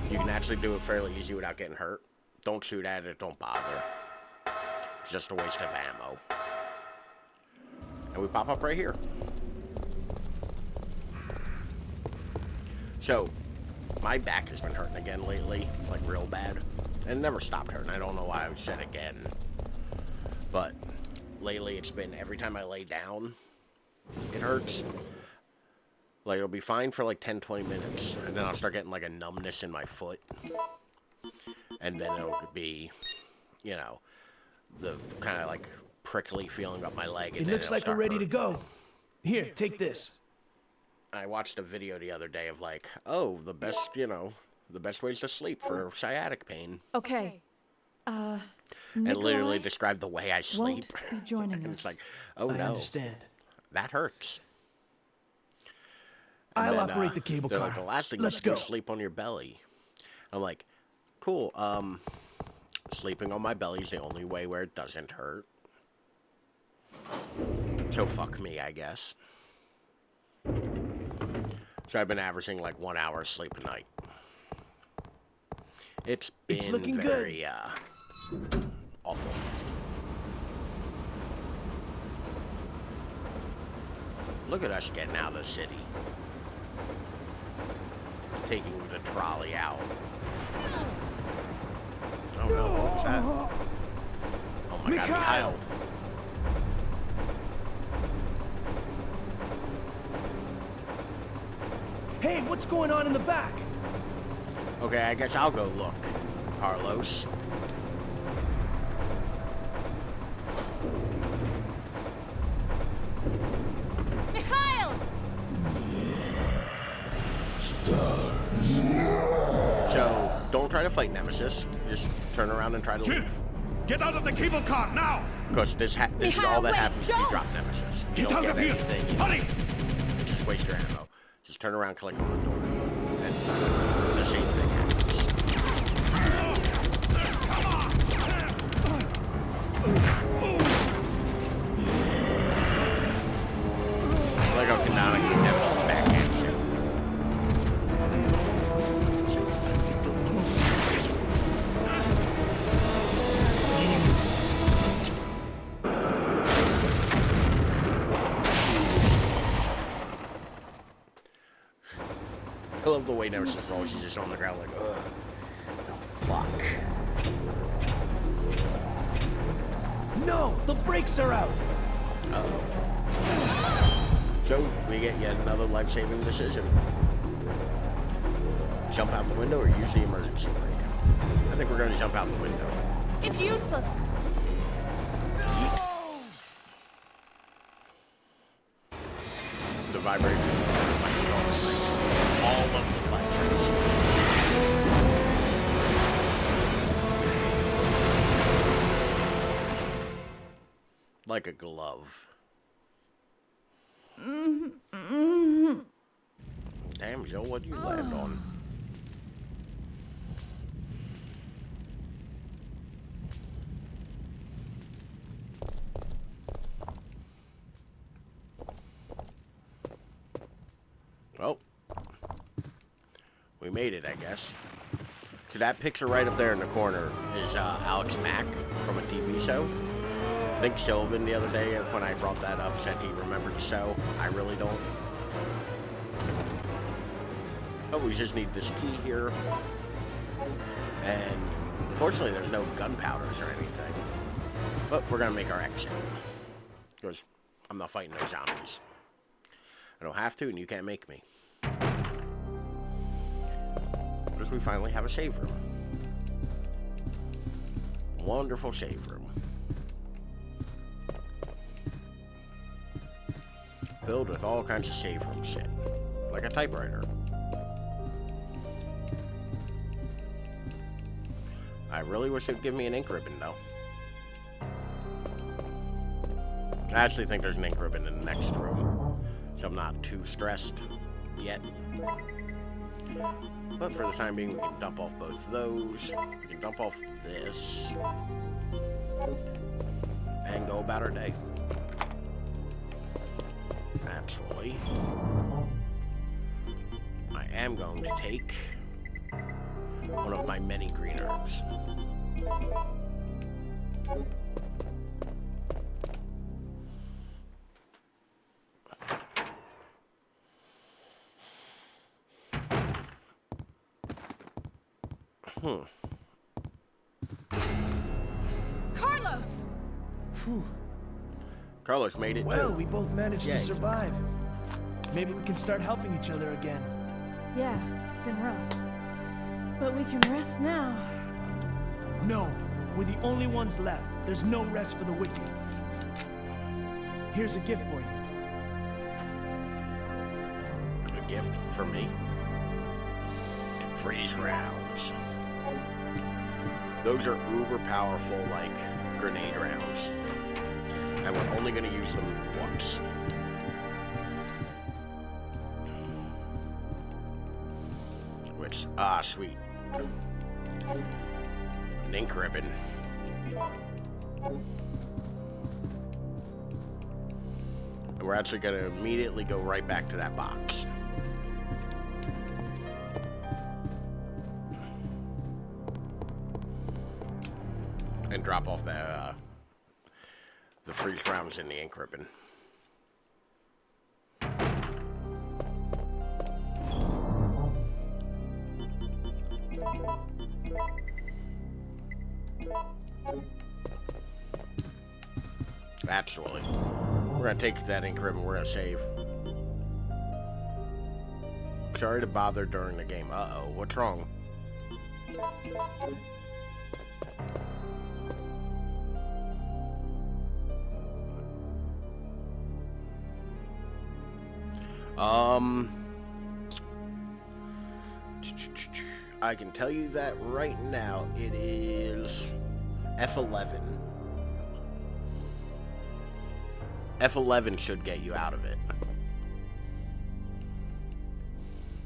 you can actually do it fairly easy without getting hurt. Don't shoot at it, don't bother. It's just a waste of ammo. And we pop up right here. So, my back has been hurting again lately, like real bad. And it never stopped hurting. I don't know why I said again. But lately it's been every time I lay down, it hurts. Like, it'll be fine for like 10-20 minutes. And then I'll start getting like a numbness in my foot. And then it'll be, you know, the kind of like prickly feeling up my leg. And it looks like we're ready to go. Here, take this. I watched a video the other day of like, oh, the best, you know, the best ways to sleep for sciatic pain. Okay. And Nikolai literally describe the way I sleep. won't be joining And us. it's like, oh I no, understand. that hurts. I'll then, operate the cable they're car. like, the last thing Let's you do go. is sleep on your belly. I'm like, cool. Sleeping on my belly is the only way where it doesn't hurt. So fuck me, I guess. So I've been averaging like 1 hour sleep a night. It's been looking good. very awful. Look at us getting out of the city. Taking the trolley out. Oh no, what was that? Oh my god, Mikhail! Hey, what's going on in the back? Okay, I guess I'll go look, Carlos. Mikhail! So, don't try to fight Nemesis. Just turn around and try to Jill, leave. get out of the cable car now! Because this is Mikhail, all that wait, happens if you don't! drop Nemesis. You Get don't out get of here! anything. Hurry! Just waste your ammo. Just turn around, click on the door. And the same thing happens. Like how canonically Nemesis backhands you. Just a little closer. I love the way Nemesis rolls. She's just on the ground like, ugh. The fuck? No, the brakes are out. Uh-oh. So, we get yet another life-saving decision. Jump out the window or use the emergency brake? I think we're going to jump out the window. It's useless. The vibration. All of the vibration. Like a glove. Damn, Joe, what'd you land on? Well, we made it, I guess. So that picture right up there in the corner is Alex Mack from a TV show. I think Sylvan the other day, when I brought that up, said he remembered the show. I really don't. Oh, we just need this key here. And unfortunately, there's no gunpowders or anything. But we're going to make our exit. Because I'm not fighting no zombies. I don't have to, and you can't make me. Because we finally have a save room. Wonderful save room. Filled with all kinds of save room shit. Like a typewriter. I really wish they'd give me an ink ribbon, though. I actually think there's an ink ribbon in the next room. So I'm not too stressed yet. But for the time being, we can dump off both of those. We can dump off this. And go about our day. Actually, I am going to take one of my many green herbs. Carlos! Phew. Carlos made it Well, too. we both managed Yay. to survive. Maybe we can start helping each other again. Yeah, it's been rough. But we can rest now. No, we're the only ones left. There's no rest for the wicked. Here's a gift for you. A gift for me? Freeze rounds. Those are uber powerful, like, grenade rounds. And we're only going to use them once. Which, sweet. An ink ribbon. And we're actually going to immediately go right back to that box. And drop off the freeze rounds in the ink ribbon. Actually, we're gonna take that ink ribbon, we're gonna save. Sorry to bother during the game. Uh-oh, what's wrong? I can tell you that right now. It is F11. F11 should get you out of it.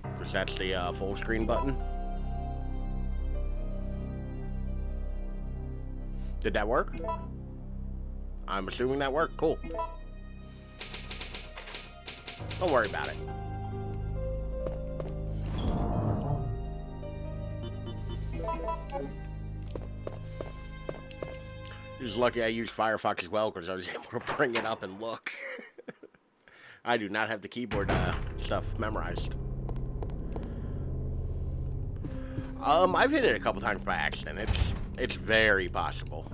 Because that's the full screen button. Did that work? I'm assuming that worked. Cool. Don't worry about it. Just lucky I used Firefox as well because I was able to bring it up and look. I do not have the keyboard stuff memorized. I've hit it a couple times by accident. It's very possible.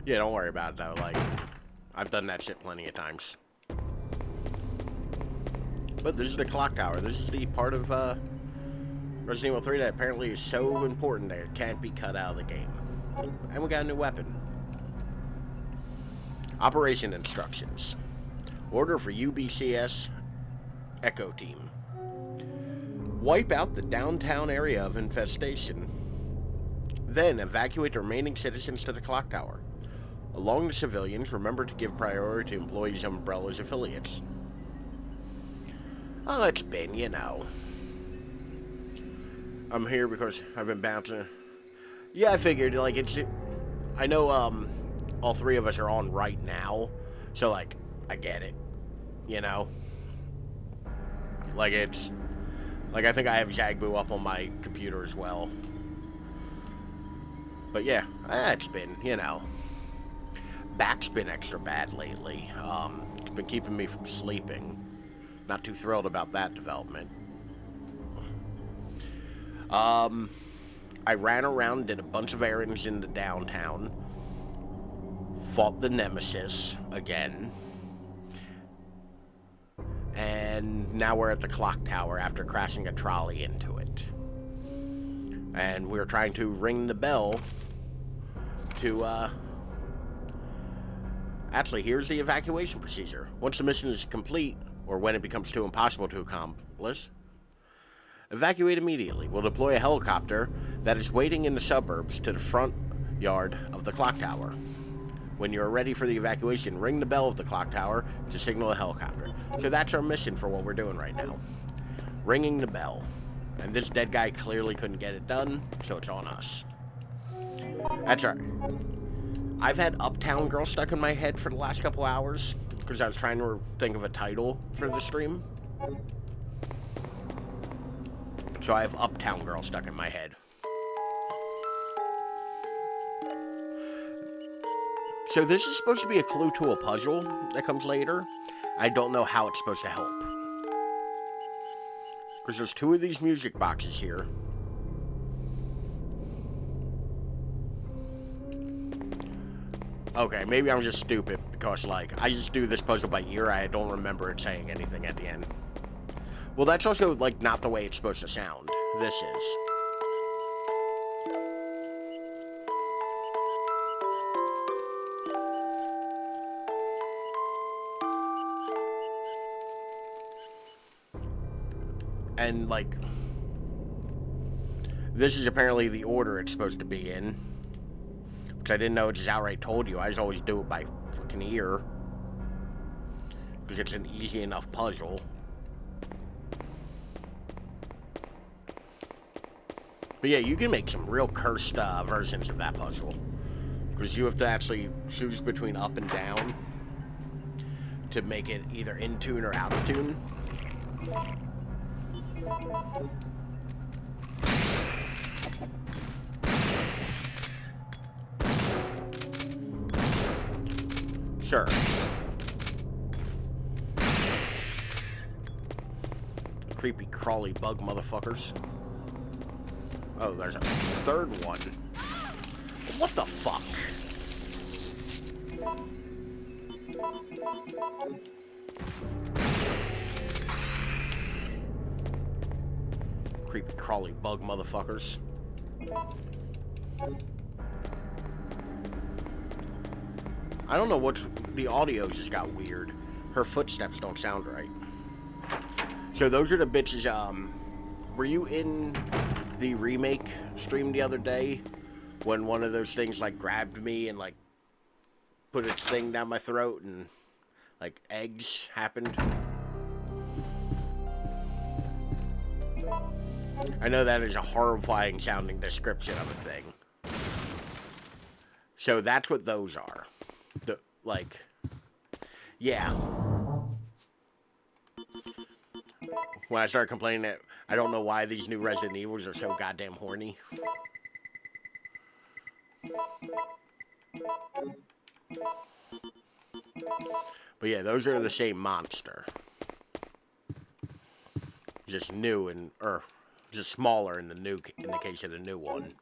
Yeah, don't worry about it though. Like, I've done that shit plenty of times. But this is the clock tower. This is the part of Resident Evil 3 that apparently is so important that it can't be cut out of the game. And we got a new weapon. Operation instructions. Order for UBCS Echo Team. Wipe out the downtown area of infestation. Then evacuate the remaining citizens to the clock tower. Along the civilians, remember to give priority to employees of Umbrella's affiliates. Oh, it's been, you know. I'm here because I've been bouncing. Yeah, I figured, like, I know, all three of us are on right now, so, like, I get it, you know? Like, like, I think I have Zagbu up on my computer as well. But, yeah, it's been, you know. Back's been extra bad lately. It's been keeping me from sleeping. Not too thrilled about that development. I ran around, did a bunch of errands in the downtown. Fought the Nemesis again. And now we're at the clock tower after crashing a trolley into it. And we're trying to ring the bell to, Actually, here's the evacuation procedure. Once the mission is complete, or when it becomes too impossible to accomplish, evacuate immediately. We'll deploy a helicopter that is waiting in the suburbs to the front yard of the clock tower. When you're ready for the evacuation, ring the bell of the clock tower to signal a helicopter. So that's our mission for what we're doing right now. Ringing the bell. And this dead guy clearly couldn't get it done, so it's on us. That's right. I've had Uptown Girl stuck in my head for the last couple hours because I was trying to think of a title for the stream. So I have Uptown Girl stuck in my head. So this is supposed to be a clue to a puzzle that comes later. I don't know how it's supposed to help. Because there's two of these music boxes here. Okay, maybe I'm just stupid because, like, I just do this puzzle by ear. I don't remember it saying anything at the end. Well, that's also, like, not the way it's supposed to sound. This is. And, like, this is apparently the order it's supposed to be in. Which I didn't know, it just outright told you. I just always do it by fucking ear. Because it's an easy enough puzzle. But yeah, you can make some real cursed versions of that puzzle. Because you have to actually choose between up and down to make it either in tune or out of tune. Sure. Creepy crawly bug motherfuckers. Oh, there's a third one. What the fuck? Creepy crawly bug motherfuckers. I don't know what, the audio just got weird. Her footsteps don't sound right. So those are the bitches, were you in the remake stream the other day when one of those things like grabbed me and like put its thing down my throat and like eggs happened? I know that is a horrifying sounding description of a thing. So that's what those are. The, like, yeah. When I started complaining that I don't know why these new Resident Evils are so goddamn horny. But yeah, those are the same monster. Just new and, or just smaller in the case of the new one.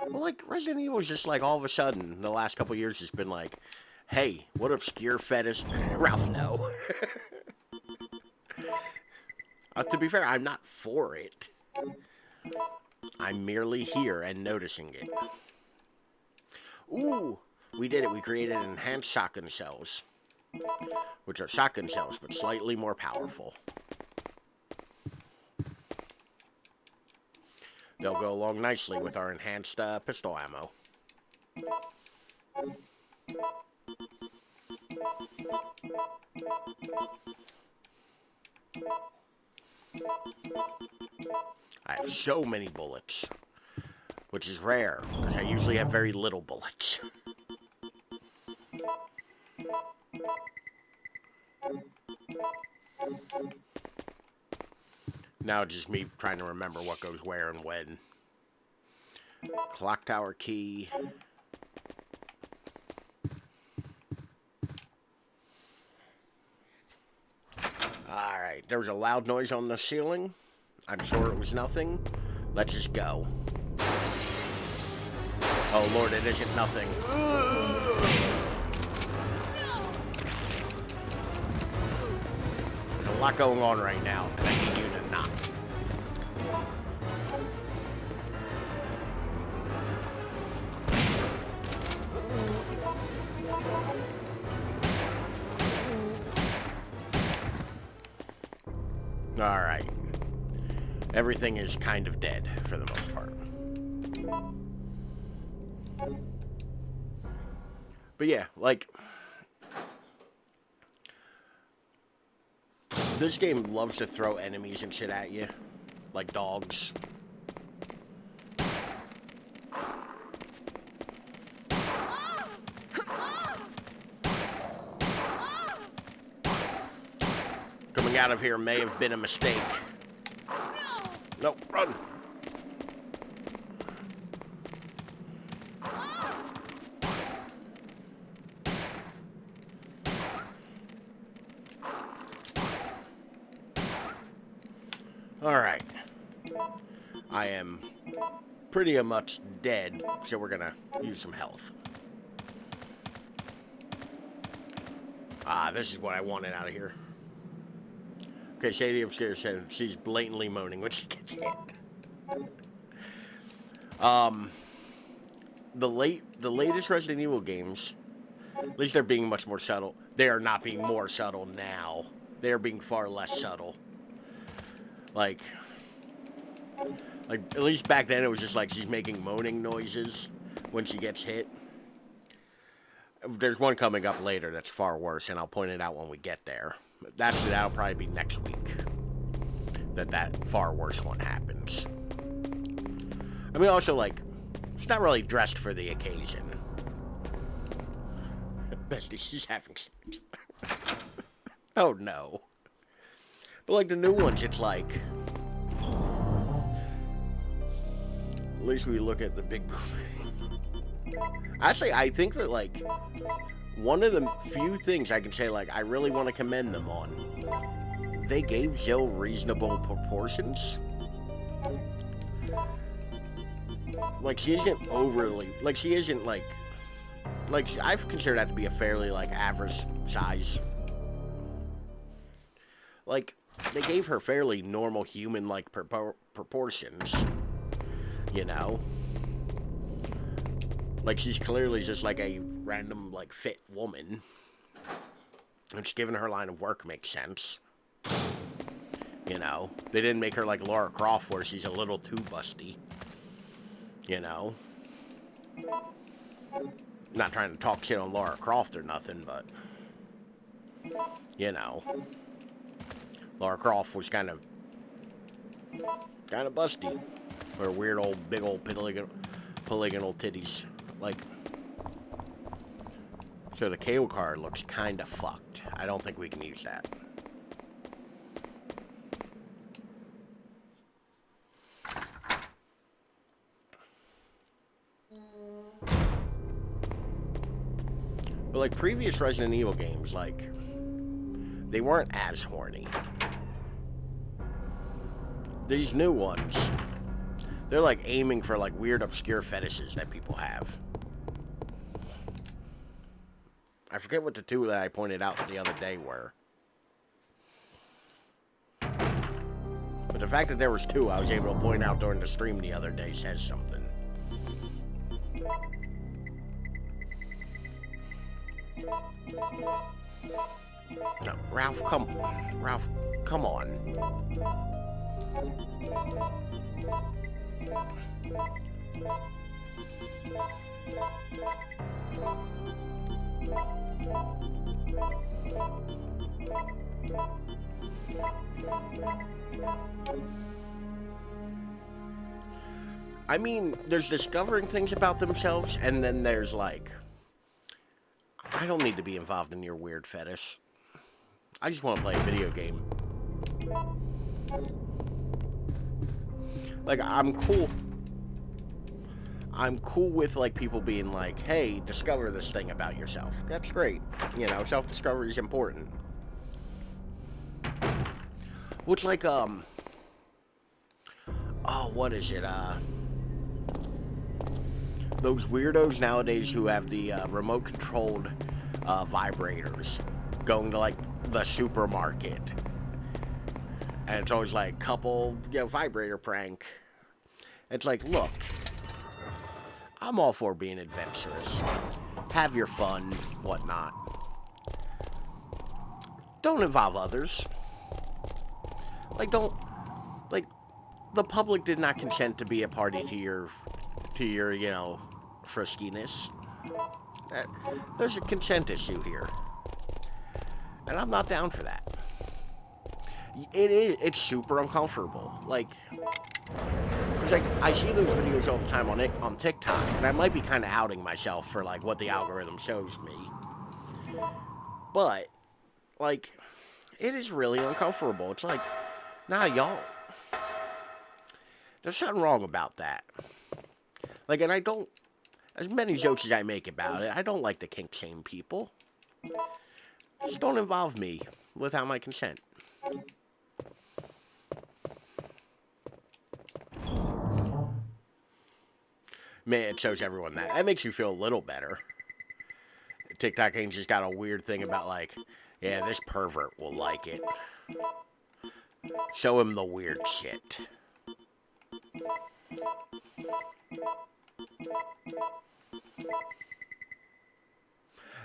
Well, like, Resident Evil is just like all of a sudden, the last couple years has been like, hey, what obscure fetish? Ralph, no. To be fair, I'm not for it. I'm merely here and noticing it. Ooh, we did it. We created enhanced shotgun shells. Which are shotgun shells, but slightly more powerful. They'll go along nicely with our enhanced pistol ammo. I have so many bullets, which is rare, because I usually have very little bullets. Now it's just me trying to remember what goes where and when. Clock tower key. Alright, there was a loud noise on the ceiling. I'm sure it was nothing. Let's just go. Oh Lord, it isn't nothing. There's a lot going on right now, and I need you to not. Alright. Everything is kind of dead, for the most part. But yeah, like... this game loves to throw enemies and shit at you. Like dogs. Coming out of here may have been a mistake. No, run! Alright. I am pretty much dead, so we're gonna use some health. Ah, this is what I wanted out of here. Okay, Shady upstairs said she's blatantly moaning when she gets hit. The latest Resident Evil games, at least they're being much more subtle. They are not being more subtle now They're being far less subtle. Like, at least back then it was just like she's making moaning noises when she gets hit. There's one coming up later that's far worse, and I'll point it out when we get there. That'll probably be next week. That far worse one happens. I mean, also, like, she's not really dressed for the occasion. Bestie, she's having sex. Oh, no. But, like, the new ones, it's like... At least we look at the big movie. Actually, I think that, like, one of the few things I can say, like, I really want to commend them on, they gave Jill reasonable proportions. Like, she isn't overly... Like, she isn't, like... Like, I've considered that to be a fairly, like, average size. Like, they gave her fairly normal human-like proportions. You know? Like, she's clearly just, like, a random, like, fit woman. And just giving her line of work makes sense. You know? They didn't make her like Lara Croft where she's a little too busty. You know? Not trying to talk shit on Lara Croft or nothing, but... You know. Lara Croft was kind of busty. Her weird old, big old polygonal titties. Like... So the cable car looks kind of fucked. I don't think we can use that. But like previous Resident Evil games, like, they weren't as horny. These new ones, they're like aiming for like weird obscure fetishes that people have. I forget what the two that I pointed out the other day were. But the fact that there was two I was able to point out during the stream the other day says something. No, Ralph, come on. I mean, there's discovering things about themselves, and then there's like, I don't need to be involved in your weird fetish. I just want to play a video game. Like, I'm cool with, like, people being like, hey, discover this thing about yourself. That's great. You know, self-discovery is important. Which, like, oh, what is it, those weirdos nowadays who have the, remote-controlled, vibrators going to, like, the supermarket. And it's always, like, couple, you know, vibrator prank. It's like, look, I'm all for being adventurous. Have your fun, whatnot. Don't involve others. Like, the public did not consent to be a party to your, you know, friskiness. There's a consent issue here. And I'm not down for that. It's super uncomfortable. Like, cause like, I see those videos all the time on TikTok, and I might be kind of outing myself for, like, what the algorithm shows me. But, like, it is really uncomfortable. It's like, nah, y'all, there's something wrong about that. Like, and I don't, as many jokes as I make about it, I don't like to kink shame people. Just don't involve me without my consent. Man, it shows everyone that. That makes you feel a little better. TikTok ain't just got a weird thing about, like, yeah, this pervert will like it. Show him the weird shit.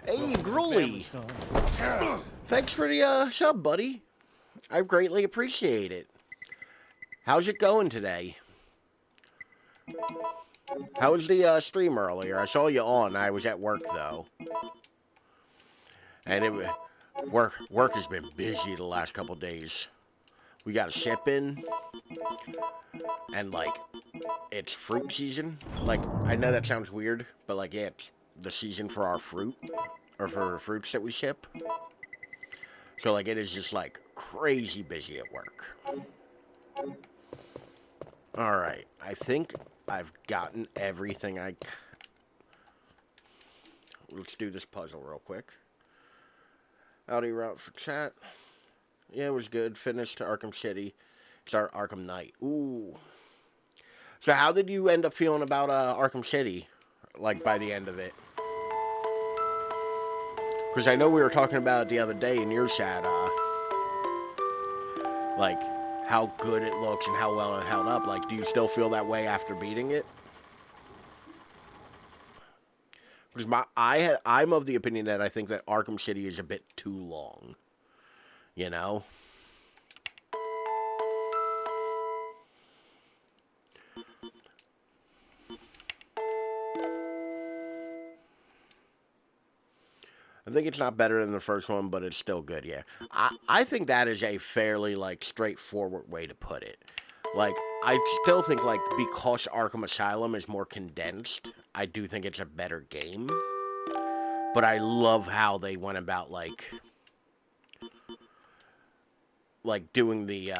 Hey, Gruely. Thanks for the sub, buddy. I greatly appreciate it. How's it going today? How was the stream earlier? I saw you on. I was at work, though. And work has been busy the last couple days. We got a ship in. And, like, it's fruit season. Like, I know that sounds weird, but, like, yeah, it's the season for our fruit. Or for fruits that we ship. So, like, it is just, like, crazy busy at work. Alright, I think I've gotten everything Let's do this puzzle real quick. Audi route for chat. Yeah, it was good. Finished to Arkham City. Start Arkham Knight. Ooh. So how did you end up feeling about Arkham City? Like, by the end of it? Because I know we were talking about it the other day in your chat, like, how good it looks and how well it held up. Like, do you still feel that way after beating it? Because I'm of the opinion that I think that Arkham City is a bit too long. You know? I think it's not better than the first one, but it's still good, yeah. I think that is a fairly, like, straightforward way to put it. Like, I still think, like, because Arkham Asylum is more condensed, I do think it's a better game. But I love how they went about, like doing the,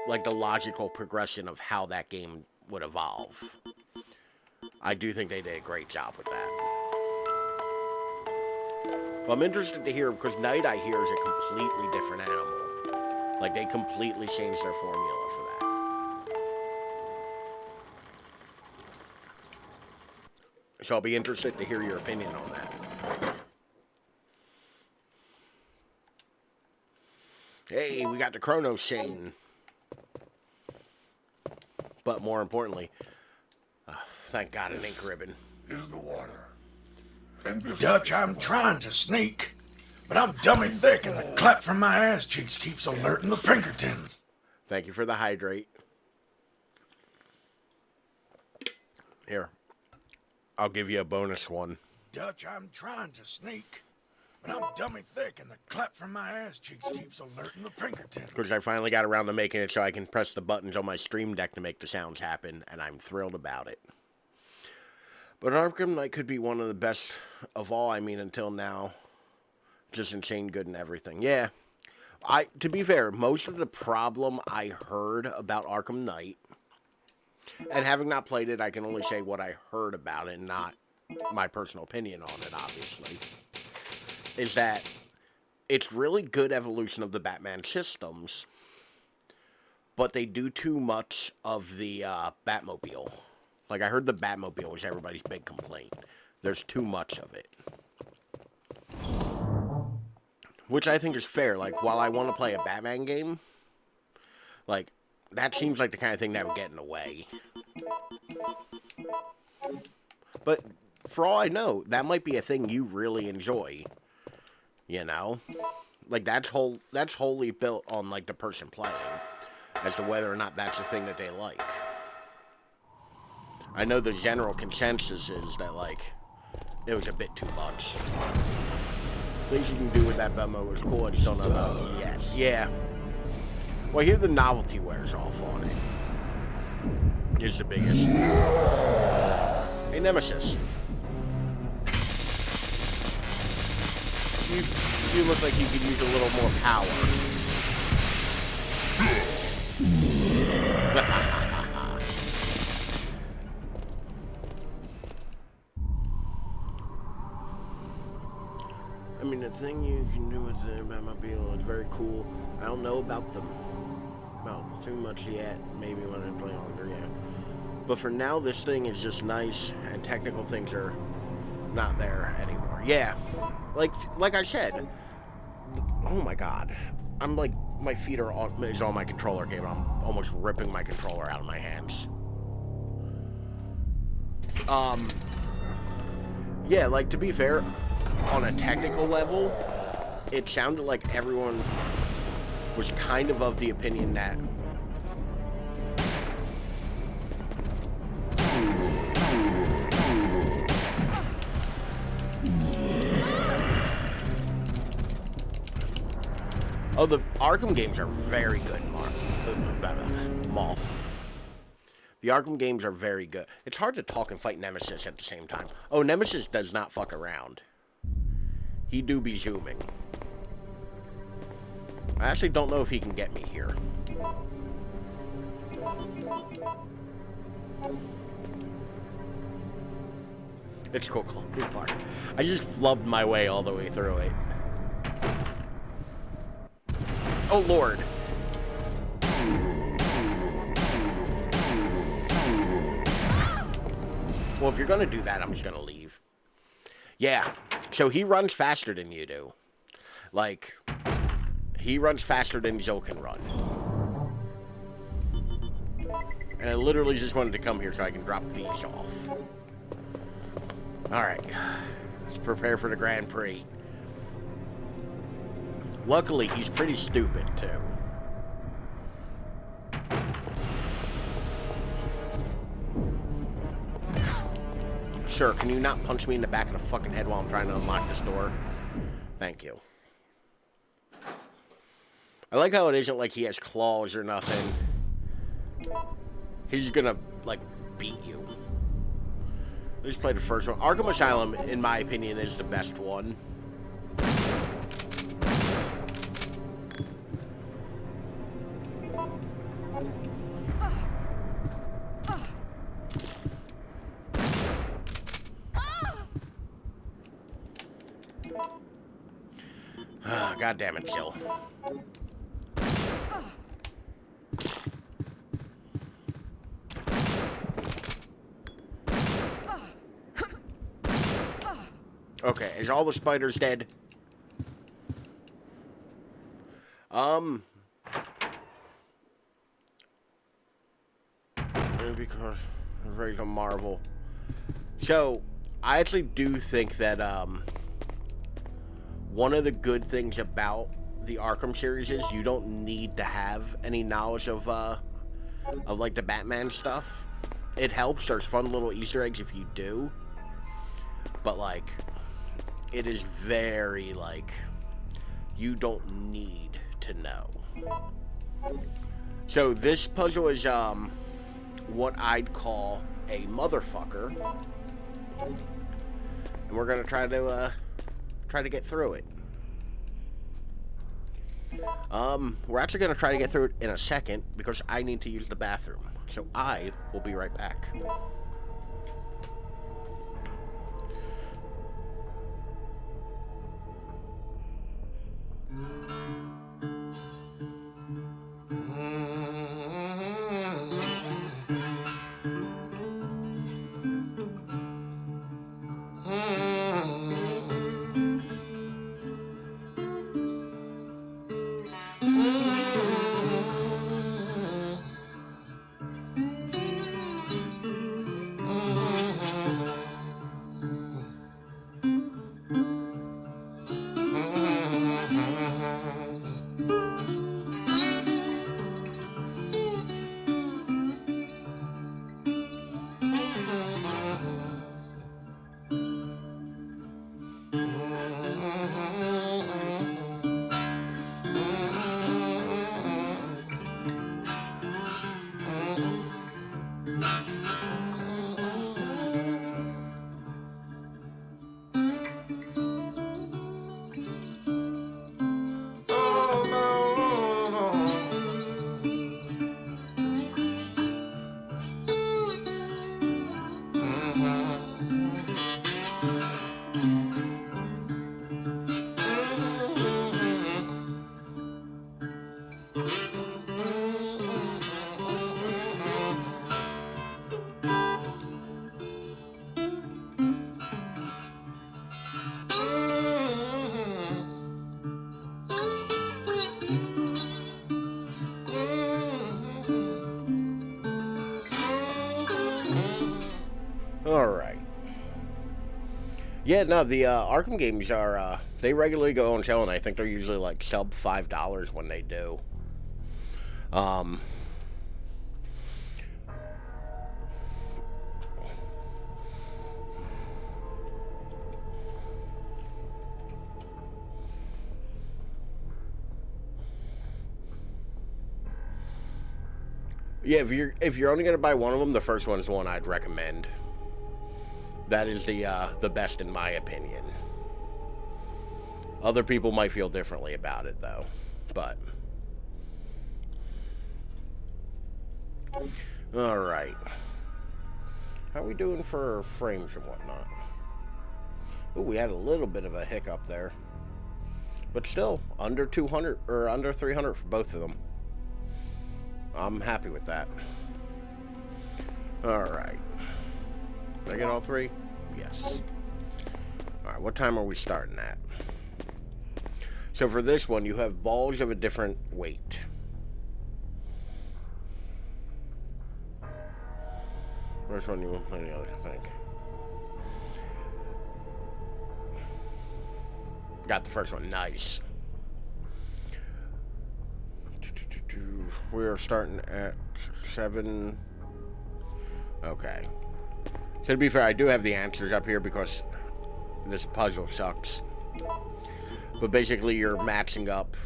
like, the logical progression of how that game would evolve. I do think they did a great job with that. Well, I'm interested to hear, because Knight, I hear, is a completely different animal. Like, they completely changed their formula for that. So I'll be interested to hear your opinion on that. Hey, we got the Chrono Chain. But more importantly, thank God an ink ribbon. Is the water. Dutch, I'm trying to sneak, but I'm dummy thick and the clap from my ass cheeks keeps alerting the Pinkertons. Thank you for the hydrate. Here, I'll give you a bonus one. Dutch, I'm trying to sneak, but I'm dummy thick and the clap from my ass cheeks keeps alerting the Pinkertons. Because I finally got around to making it so I can press the buttons on my stream deck to make the sounds happen, and I'm thrilled about it. But Arkham Knight could be one of the best of all, I mean, until now. Just insane good and everything. Yeah. To be fair, most of the problem I heard about Arkham Knight, and having not played it, I can only say what I heard about it, not my personal opinion on it, obviously, is that it's really good evolution of the Batman systems, but they do too much of the Batmobile. Like, I heard the Batmobile was everybody's big complaint. There's too much of it. Which I think is fair. Like, while I want to play a Batman game, like, that seems like the kind of thing that would get in the way. But, for all I know, that might be a thing you really enjoy. You know? Like, that's wholly built on, like, the person playing. As to whether or not that's a thing that they like. I know the general consensus is that, like, it was a bit too much. Things you can do with that Batmobile was cool, I just don't know about it yet. Yeah. Well, here the novelty wears off on it. Is the biggest. Hey, Nemesis. You look like you could use a little more power. I mean, the thing you can do with the Batmobile is very cool. I don't know about too much yet. Maybe when I play longer, yeah. But for now, this thing is just nice, and technical things are not there anymore. Yeah, like I said. Oh my God, I'm like, my feet are on my controller cable. I'm almost ripping my controller out of my hands. Yeah, like, to be fair, on a technical level, it sounded like everyone was kind of the opinion that the Arkham games are very good, Moth. The Arkham games are very good. It's hard to talk and fight Nemesis at the same time. Oh, Nemesis does not fuck around. He do be zooming. I actually don't know if he can get me here. It's cool, Mark. I just flubbed my way all the way through it. Oh, Lord. Well, if you're going to do that, I'm just going to leave. Yeah, so he runs faster than you do. Like, he runs faster than Zill can run. And I literally just wanted to come here so I can drop these off. Alright, let's prepare for the Grand Prix. Luckily, he's pretty stupid, too. Sir, can you not punch me in the back of the fucking head while I'm trying to unlock this door? Thank you. I like how it isn't like he has claws or nothing. He's gonna, like, beat you. Let's play the first one. Arkham Asylum, in my opinion, is the best one. God damn it, Jill. Okay, is all the spiders dead? Because I'm ready to marvel. So, I actually do think that, one of the good things about the Arkham series is you don't need to have any knowledge of like, the Batman stuff. It helps. There's fun little Easter eggs if you do. But, like, it is very, like, you don't need to know. So, this puzzle is, what I'd call a motherfucker. And we're gonna try to get through it. We're actually going to try to get through it in a second because I need to use the bathroom. So I will be right back. Alright. Yeah, no, the Arkham games are, they regularly go on sale, and I think they're usually like sub $5 when they do. Yeah, if you're only gonna buy one of them, the first one's the one I'd recommend. That is the best in my opinion. Other people might feel differently about it though, but all right. How are we doing for frames and whatnot? Oh, we had a little bit of a hiccup there, but still under 200 or under 300 for both of them. I'm happy with that. Alright. Did I get all three? Yes. Alright, what time are we starting at? So for this one, you have balls of a different weight. First one, you want any other, I think. Got the first one. Nice. We are starting at 7. Okay. So to be fair, I do have the answers up here because this puzzle sucks. But basically, you're matching up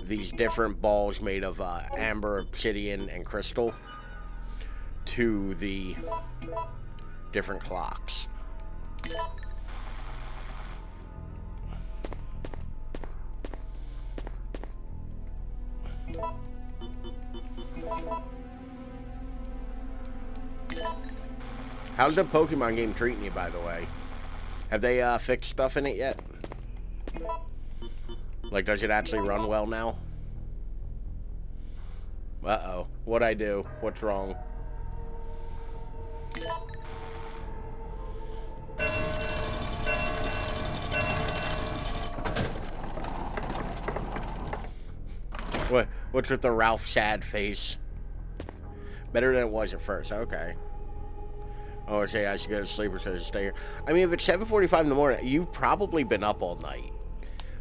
these different balls made of amber, obsidian, and crystal to the different clocks. How's the Pokemon game treating you, by the way? Have they fixed stuff in it yet? Like, does it actually run well now? Uh-oh. What'd I do? What's wrong? What's with the Ralph sad face? Better than it was at first. Okay. Oh, I say I should go to sleep or should I stay here? I mean, if it's 7:45 in the morning, you've probably been up all night.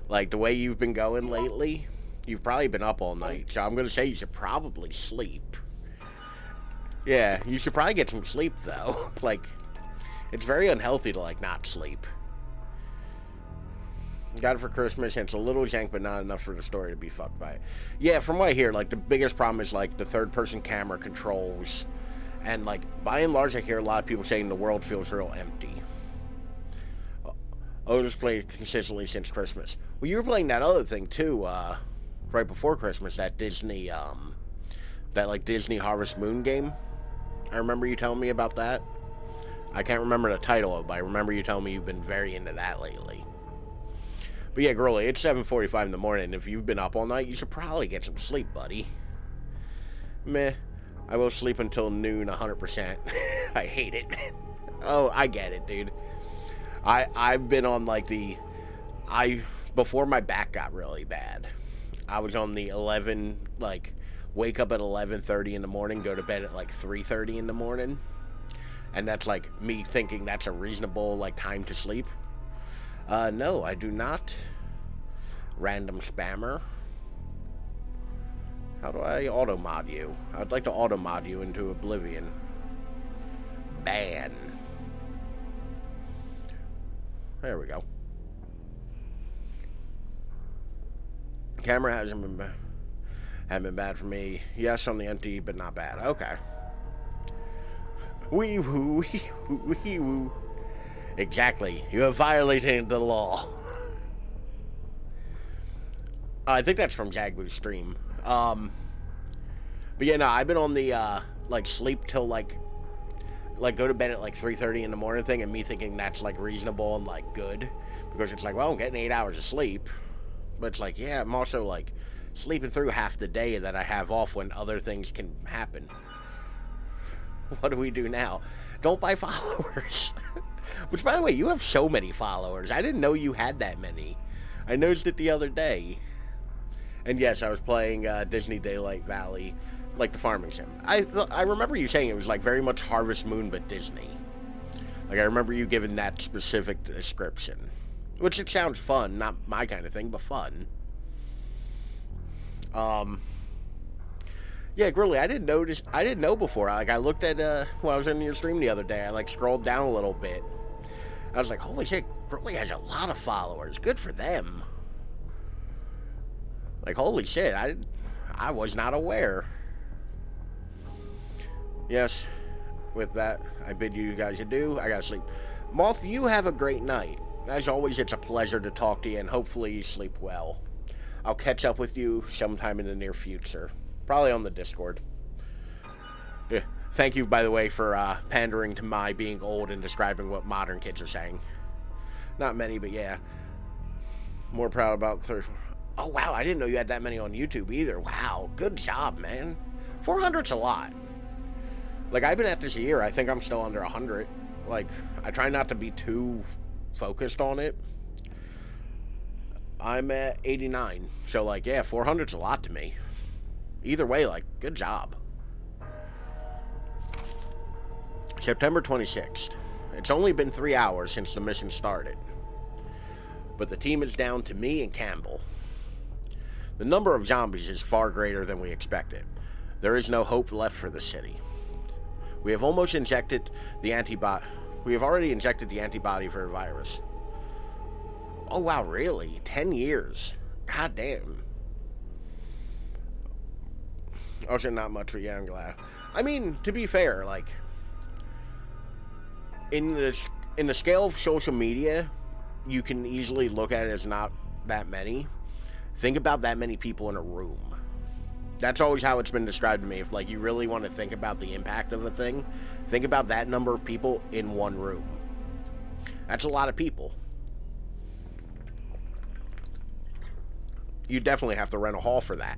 Like, the way you've been going lately, you've probably been up all night. So I'm going to say you should probably sleep. Yeah, you should probably get some sleep, though. Like, it's very unhealthy to, like, not sleep. Got it for Christmas, and it's a little jank, but not enough for the story to be fucked by it. Yeah, from what I hear, like, the biggest problem is, like, the third-person camera controls. And, like, by and large, I hear a lot of people saying the world feels real empty. Otis played consistently since Christmas. Well, you were playing that other thing, too, right before Christmas, that Disney, Disney Harvest Moon game. I remember you telling me about that. I can't remember the title of it, but I remember you telling me you've been very into that lately. But yeah, girlie, it's 7:45 in the morning, and if you've been up all night, you should probably get some sleep, buddy. Meh. I will sleep until noon 100%. I hate it. Oh, I get it, dude. I've been on, like, before my back got really bad, I was on the 11, like, wake up at 11:30 in the morning, go to bed at, like, 3:30 in the morning. And that's, like, me thinking that's a reasonable, like, time to sleep. No, I do not. Random spammer. How do I auto-mod you? I'd like to auto-mod you into oblivion. Ban. There we go. Camera hasn't been bad for me. Yes, on the empty, but not bad. Okay. Wee woo, wee woo, wee woo. Exactly. You have violated the law. I think that's from Jagboo's stream. But yeah, no, I've been on the, like, sleep till, like, go to bed at, like, 3:30 in the morning thing, and me thinking that's, like, reasonable and, like, good. Because it's like, well, I'm getting 8 hours of sleep. But it's like, yeah, I'm also, like, sleeping through half the day that I have off when other things can happen. What do we do now? Don't buy followers. Which, by the way, you have so many followers. I didn't know you had that many. I noticed it the other day. And yes, I was playing Disney Daylight Valley, like the farming sim. I remember you saying it was like very much Harvest Moon, but Disney. Like, I remember you giving that specific description. Which it sounds fun, not my kind of thing, but fun. Yeah, Grilly, I didn't know before. Like, I looked at, when I was in your stream the other day, I, like, scrolled down a little bit. I was like, holy shit, Grilly has a lot of followers. Good for them. Like, holy shit, I was not aware. Yes, with that, I bid you guys adieu. I gotta sleep. Moth, you have a great night. As always, it's a pleasure to talk to you, and hopefully you sleep well. I'll catch up with you sometime in the near future. Probably on the Discord. Yeah. Thank you, by the way, for pandering to my being old and describing what modern kids are saying. Not many, but yeah. More proud about 30. Oh, wow, I didn't know you had that many on YouTube either. Wow, good job, man. 400's a lot. Like, I've been at this a year. I think I'm still under 100. Like, I try not to be too focused on it. I'm at 89. So, like, yeah, 400's a lot to me. Either way, like, good job. September 26th. It's only been 3 hours since the mission started. But the team is down to me and Campbell. The number of zombies is far greater than we expected. There is no hope left for the city. We have almost injected the antibody. We have already injected the antibody for the virus. Oh wow, really? 10 years. God damn. Also, not much, but yeah, I'm glad. I mean, to be fair, like, in the scale of social media, you can easily look at it as not that many. Think about that many people in a room. That's always how it's been described to me. If, like, you really want to think about the impact of a thing, think about that number of people in one room. That's a lot of people. You definitely have to rent a hall for that.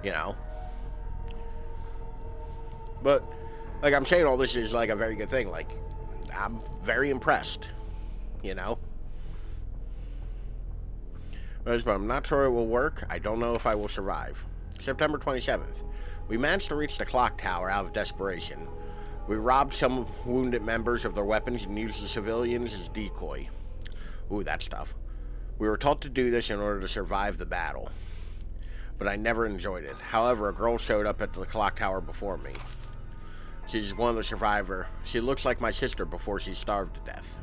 You know? But, like, I'm saying all this is, like, a very good thing. Like, I'm very impressed. You know? But I'm not sure it will work. I don't know if I will survive. September 27th. We managed to reach the clock tower out of desperation. We robbed some wounded members of their weapons and used the civilians as decoy. Ooh, that stuff. We were taught to do this in order to survive the battle. But I never enjoyed it. However, a girl showed up at the clock tower before me. She's one of the survivors. She looks like my sister before she starved to death.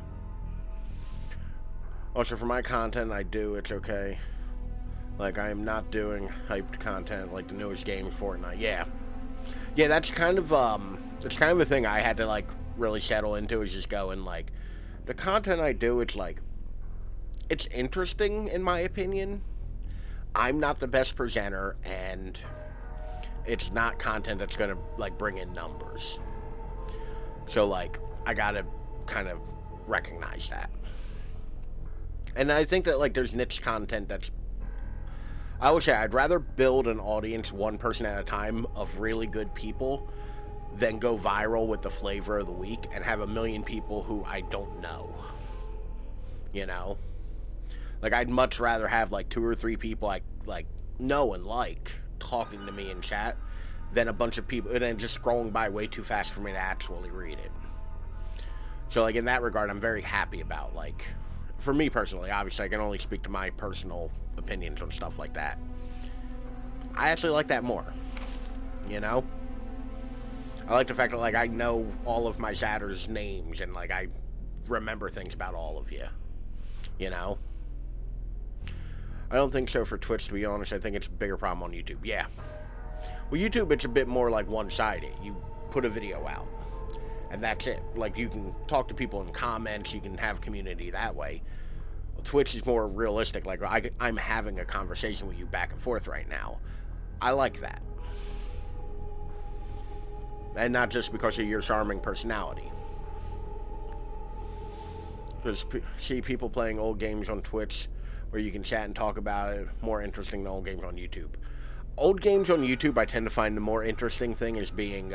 Also, for my content, it's okay. Like, I am not doing hyped content like the newest games, Fortnite. Yeah, that's kind of a thing I had to, like, really settle into, is just going, like, the content I do, it's like, it's interesting, in my opinion. I'm not the best presenter, and it's not content that's gonna, like, bring in numbers. So, like, I gotta kind of recognize that. And I think that, like, there's niche content that's... I would say I'd rather build an audience one person at a time of really good people than go viral with the flavor of the week and have 1 million people who I don't know. You know? Like, I'd much rather have, like, 2 or 3 people I, like, know and like talking to me in chat than a bunch of people and then just scrolling by way too fast for me to actually read it. So, like, in that regard, I'm very happy about, like... For me personally, obviously, I can only speak to my personal opinions on stuff like that. I actually like that more. You know? I like the fact that, like, I know all of my Zatters' names and, like, I remember things about all of you. You know? I don't think so for Twitch, to be honest. I think it's a bigger problem on YouTube. Yeah. Well, YouTube, it's a bit more, like, one-sided. You put a video out. And that's it. Like, you can talk to people in comments, you can have community that way. Twitch is more realistic. Like, I'm having a conversation with you back and forth right now. I like that. And not just because of your charming personality. Because see people playing old games on Twitch where you can chat and talk about it, more interesting than old games on YouTube. Old games on YouTube, I tend to find the more interesting thing is being,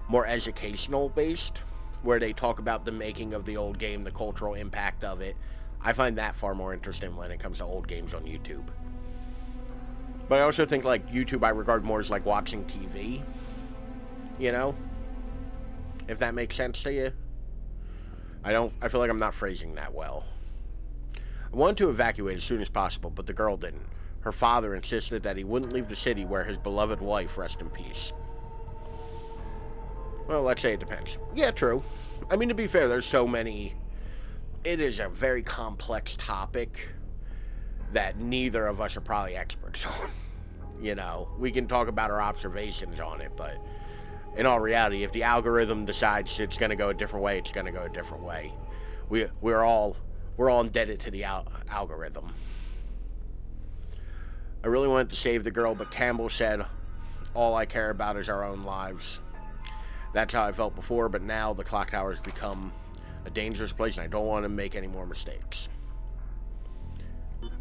more educational based, where they talk about the making of the old game, the cultural impact of it. I find that far more interesting when it comes to old games on YouTube. But I also think, like, YouTube I regard more as like watching TV, you know? if that makes sense to you. I feel like I'm not phrasing that well. I wanted to evacuate as soon as possible, but the girl didn't. Her father insisted that he wouldn't leave the city where his beloved wife rest in peace. Well, let's say it depends. Yeah, true. I mean, to be fair, there's so many... It is a very complex topic that neither of us are probably experts on. You know, we can talk about our observations on it, but in all reality, if the algorithm decides it's going to go a different way, it's going to go a different way. We're all indebted to the algorithm. I really wanted to save the girl, but Campbell said, all I care about is our own lives. That's how I felt before, but now the clock tower has become a dangerous place, and I don't want to make any more mistakes.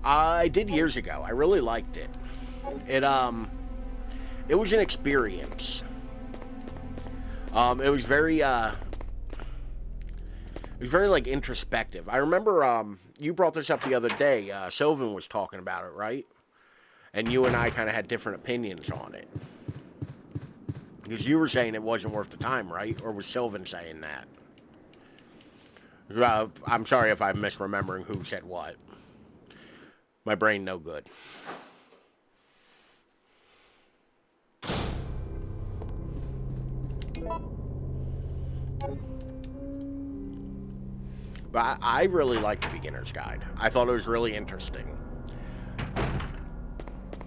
I did years ago. I really liked it. It was an experience. It was very like introspective. I remember you brought this up the other day. Sylvan was talking about it, right? And you and I kind of had different opinions on it. Because you were saying it wasn't worth the time, right? Or was Sylvan saying that? I'm sorry if I'm misremembering who said what. My brain no good. But I really liked the beginner's guide. I thought it was really interesting.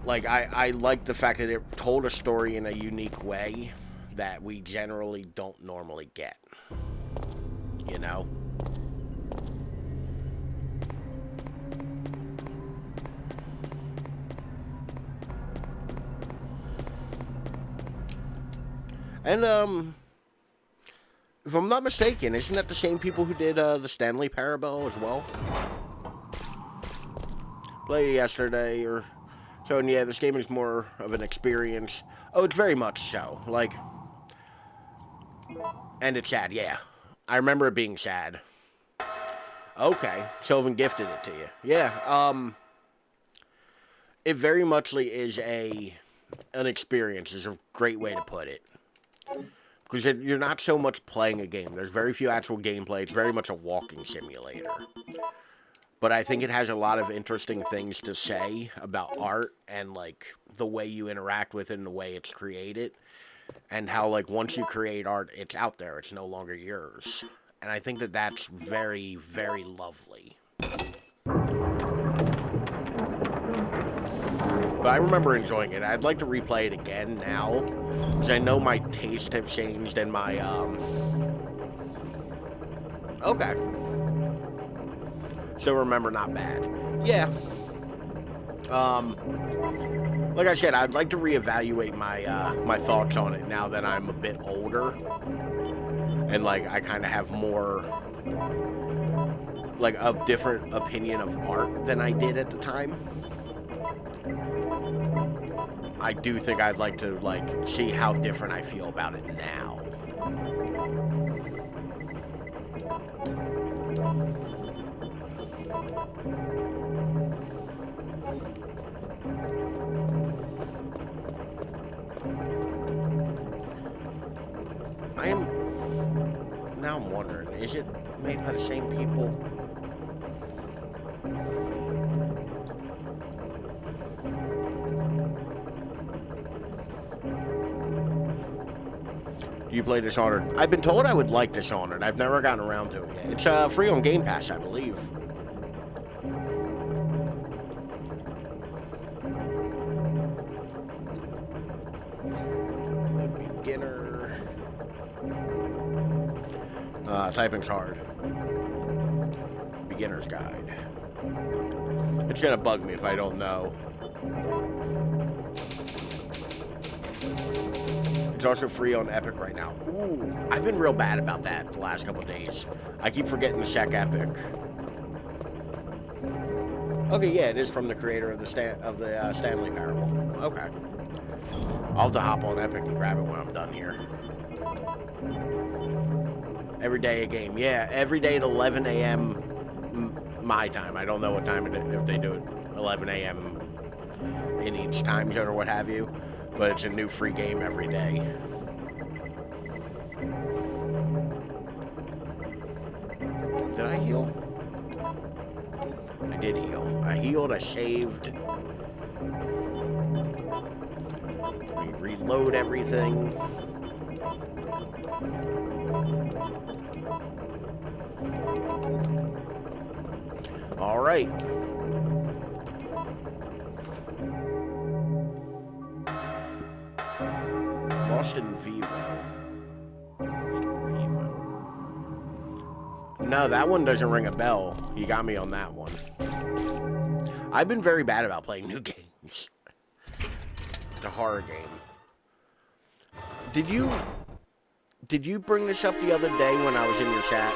Like, I liked the fact that it told a story in a unique way that we generally don't normally get. You know? And, if I'm not mistaken, isn't that the same people who did the Stanley Parable as well? Played yesterday, or... So, and yeah, this game is more of an experience. Oh, it's very much so. Like... And it's sad, yeah. I remember it being sad. Okay, Sylvan gifted it to you. Yeah, it very muchly is an experience, is a great way to put it. Because you're not so much playing a game. There's very few actual gameplay. It's very much a walking simulator. But I think it has a lot of interesting things to say about art and, like, the way you interact with it and the way it's created. And how, like, once you create art, it's out there. It's no longer yours. And I think that that's very, very lovely. But I remember enjoying it. I'd like to replay it again now. Because I know my taste have changed and my, Okay. Still remember not bad. Yeah. Like I said, I'd like to reevaluate my, my thoughts on it now that I'm a bit older. And, like, I kind of have more, like, a different opinion of art than I did at the time. I do think I'd like to, like, see how different I feel about it now. Now I'm wondering, is it made by the same people? Do you play Dishonored? I've been told I would like Dishonored. I've never gotten around to it yet. It's free on Game Pass, I believe. The beginner... typing's hard. Beginner's guide. It's gonna bug me if I don't know. It's also free on Epic right now. Ooh, I've been real bad about that the last couple of days. I keep forgetting to check Epic. Okay, yeah, it is from the creator of the Stanley Parable. Okay. I'll have to hop on Epic and grab it when I'm done here. Every day a game. Yeah, every day at 11 a.m. my time. I don't know what time it is, if they do it 11 a.m. in each time zone or what have you. But it's a new free game every day. did heal. I healed, I saved. We reload everything. All right. Lost in Vivo. No, that one doesn't ring a bell. You got me on that one. I've been very bad about playing new games. The horror game. Did you bring this up the other day when I was in your chat?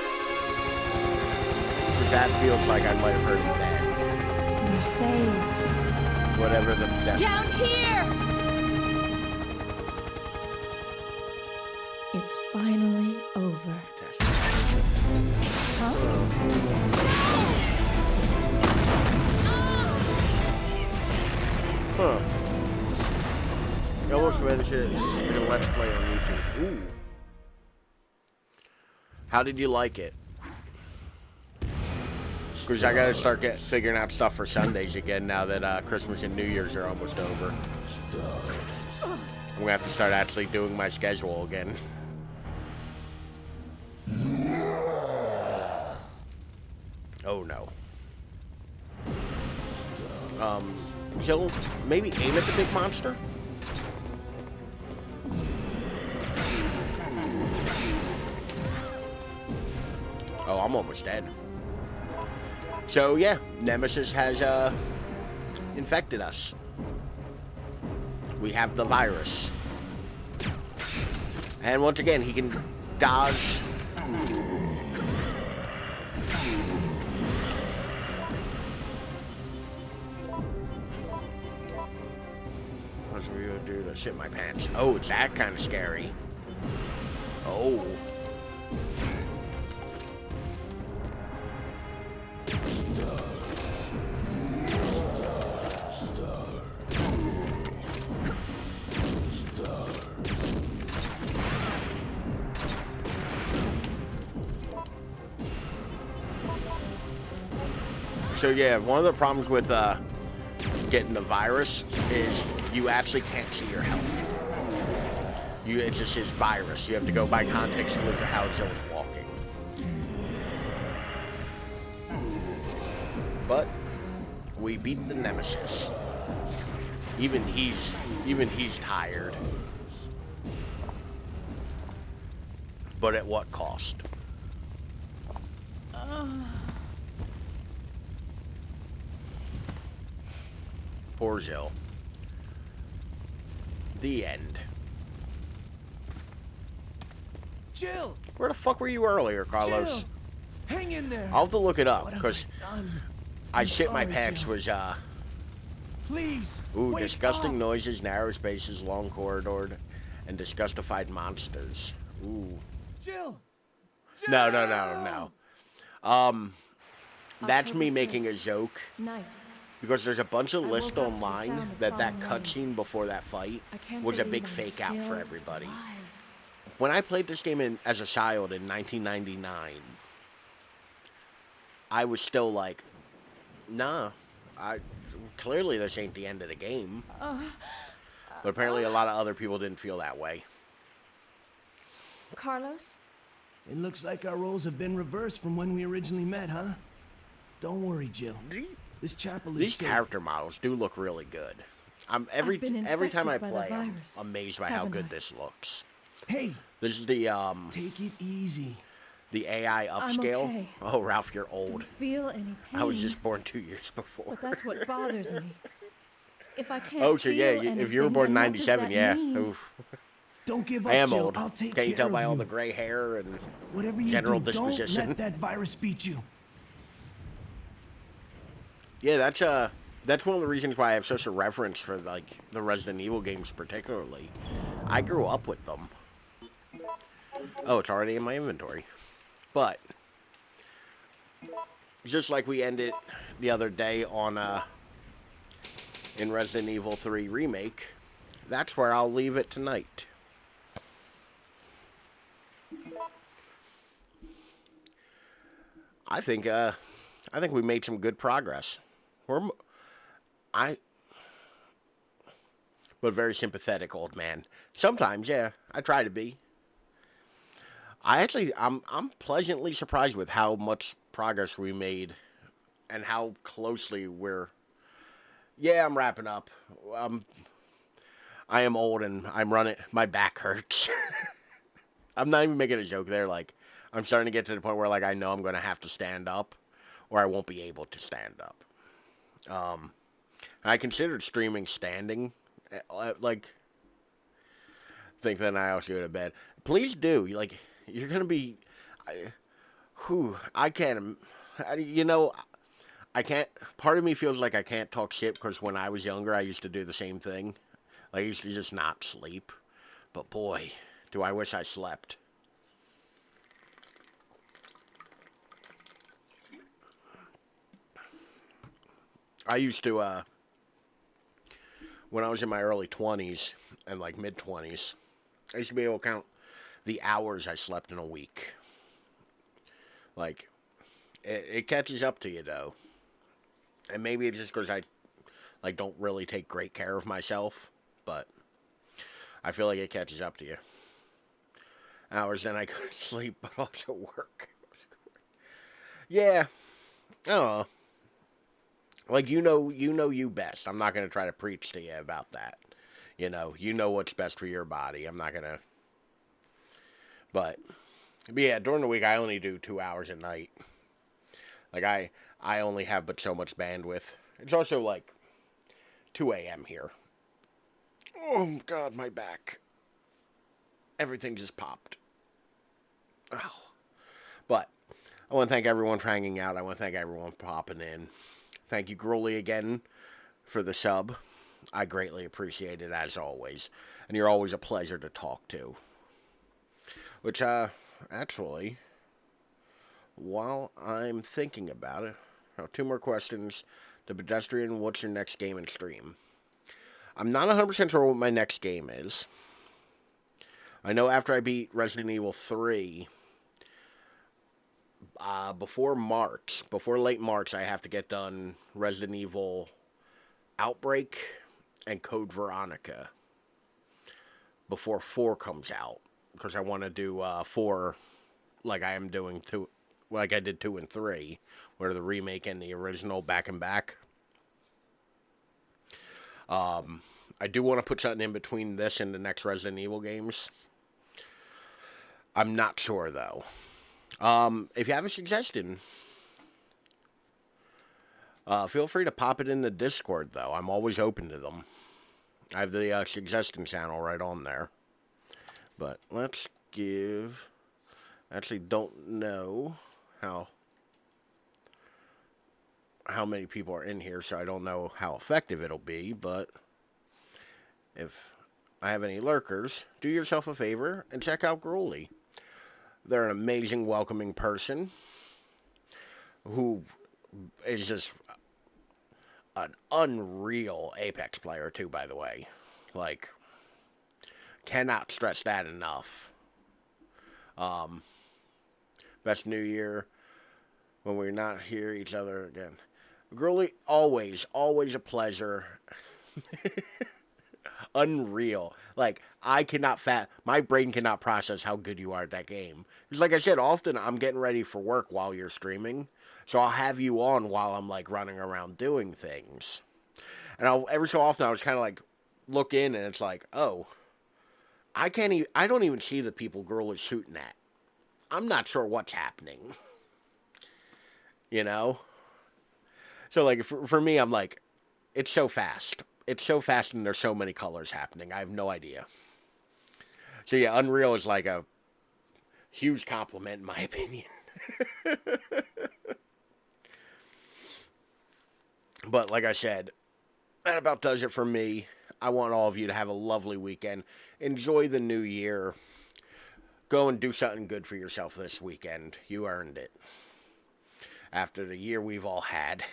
Because that feels like I might have heard it then. You're saved. Whatever the... Down here! It's finally over. Huh? Huh. You almost finished it in a Let's Play on YouTube. Ooh. How did you like it? Because I gotta start figuring out stuff for Sundays again now that Christmas and New Year's are almost over. I'm gonna have to start actually doing my schedule again. Oh no. Kill, maybe aim at the big monster? Oh, I'm almost dead. So yeah, Nemesis has infected us. We have the virus. And once again, he can dodge. What's we gonna do to shit my pants? Oh, it's that kind of scary. Oh. So yeah, one of the problems with getting the virus is you actually can't see your health. It just says virus. You have to go by context and look at how Joe's walking. But we beat the Nemesis. Even he's tired. But at what cost? Poor Jill. The end. Jill! Where the fuck were you earlier, Carlos? Jill! Hang in there! I'll have to look it up, What have because I done? I I'm shit my sorry, pants Jill. was, Please! ooh, wake disgusting up. noises, narrow spaces, long corridor, and disgustified monsters. Ooh. Jill! No. That's October me making a 1st. joke, Night. because there's a bunch of I lists woke up to the online sound of that falling rain. cutscene before that fight I can't was a believe big I'm fake out for still everybody. alive. When I played this game as a child in 1999, I was still like, nah, clearly this ain't the end of the game. But apparently a lot of other people didn't feel that way. Carlos? It looks like our roles have been reversed from when we originally met, huh? Don't worry, Jill. This chapel is These safe. character models do look really good. Every I've been time I infected by the play, I'm virus, amazed by how haven't good I? this looks. Hey, This is the take it easy. AI upscale. okay. Oh, Ralph, you're Don't old. feel any pain. I was just born 2 years before. But that's what bothers me. If I can't Oh, so yeah, feel if you were anything, born in then what does 97, that yeah. mean? Oof. Don't give up, I am Jill. old. I'll take Can't you care tell by of all you. the gray hair and Whatever you general do, disposition? don't let that virus beat you. Yeah, that's one of the reasons why I have such a reverence for like the Resident Evil games particularly. I grew up with them. Oh, it's already in my inventory. But just like we ended the other day on in Resident Evil 3 Remake, that's where I'll leave it tonight. I think we made some good progress. I, but very sympathetic old man. Sometimes, yeah, I try to be. I'm pleasantly surprised with how much progress we made and how closely we're. Yeah, I'm wrapping up. I am old and I'm running. My back hurts. I'm not even making a joke there. Like, I'm starting to get to the point where, like, I know I'm going to have to stand up or I won't be able to stand up. I considered streaming standing. Like, think that I also go to bed. Please do. Like, you're going to be. I can't. You know, I can't. Part of me feels like I can't talk shit because when I was younger, I used to do the same thing. Like, I used to just not sleep. But boy, do I wish I slept. I used to, when I was in my early 20s and like mid 20s, I used to be able to count the hours I slept in a week. Like, it catches up to you though. And maybe it's just because I, like, don't really take great care of myself, but I feel like it catches up to you. Hours then I go to sleep, but also work. Yeah, I don't know. Like, you know you best. I'm not going to try to preach to you about that. You know what's best for your body. I'm not going to. But yeah, during the week, I only do 2 hours a night. Like, I only have but so much bandwidth. It's also, like, 2 a.m. here. Oh, God, my back. Everything just popped. Oh. But I want to thank everyone for hanging out. I want to thank everyone for popping in. Thank you, Gruely, again, for the sub. I greatly appreciate it, as always. And you're always a pleasure to talk to. Which, actually, while I'm thinking about it, I have 2 more questions. The Pedestrian, what's your next game and stream? I'm not 100% sure what my next game is. I know after I beat Resident Evil 3... before late March, I have to get done Resident Evil Outbreak and Code Veronica before 4 comes out, because I want to do 4 like I am doing 2, like I did 2 and 3, where the remake and the original back and back. I do want to put something in between this and the next Resident Evil games. I'm not sure though. If you have a suggestion, feel free to pop it in the Discord, though. I'm always open to them. I have the suggestion channel right on there. But let's give... Actually, don't know how many people are in here, so I don't know how effective it'll be, but if I have any lurkers, do yourself a favor and check out Gruely. They're an amazing, welcoming person who is just an unreal Apex player, too, by the way. Like, cannot stress that enough. Best New Year when we're not here each other again. Gruely, always a pleasure. Unreal. Like, my brain cannot process how good you are at that game. Because like I said, often I'm getting ready for work while you're streaming. So I'll have you on while I'm, like, running around doing things. And every so often I'll just kind of, like, look in and it's like, oh, I don't even see the people Girl is shooting at. I'm not sure what's happening. You know? So, like, for me, I'm like, it's so fast. It's so fast and there's so many colors happening. I have no idea. So, yeah, Unreal is like a huge compliment in my opinion. But, like I said, that about does it for me. I want all of you to have a lovely weekend. Enjoy the new year. Go and do something good for yourself this weekend. You earned it. After the year we've all had.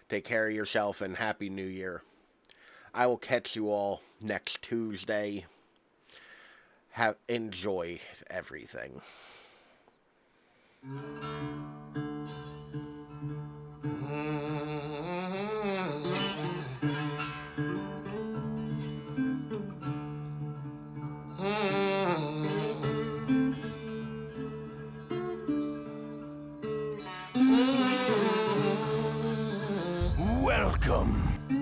Take care of yourself and Happy New Year. I will catch you all next Tuesday. Enjoy everything. Mm-hmm. Welcome.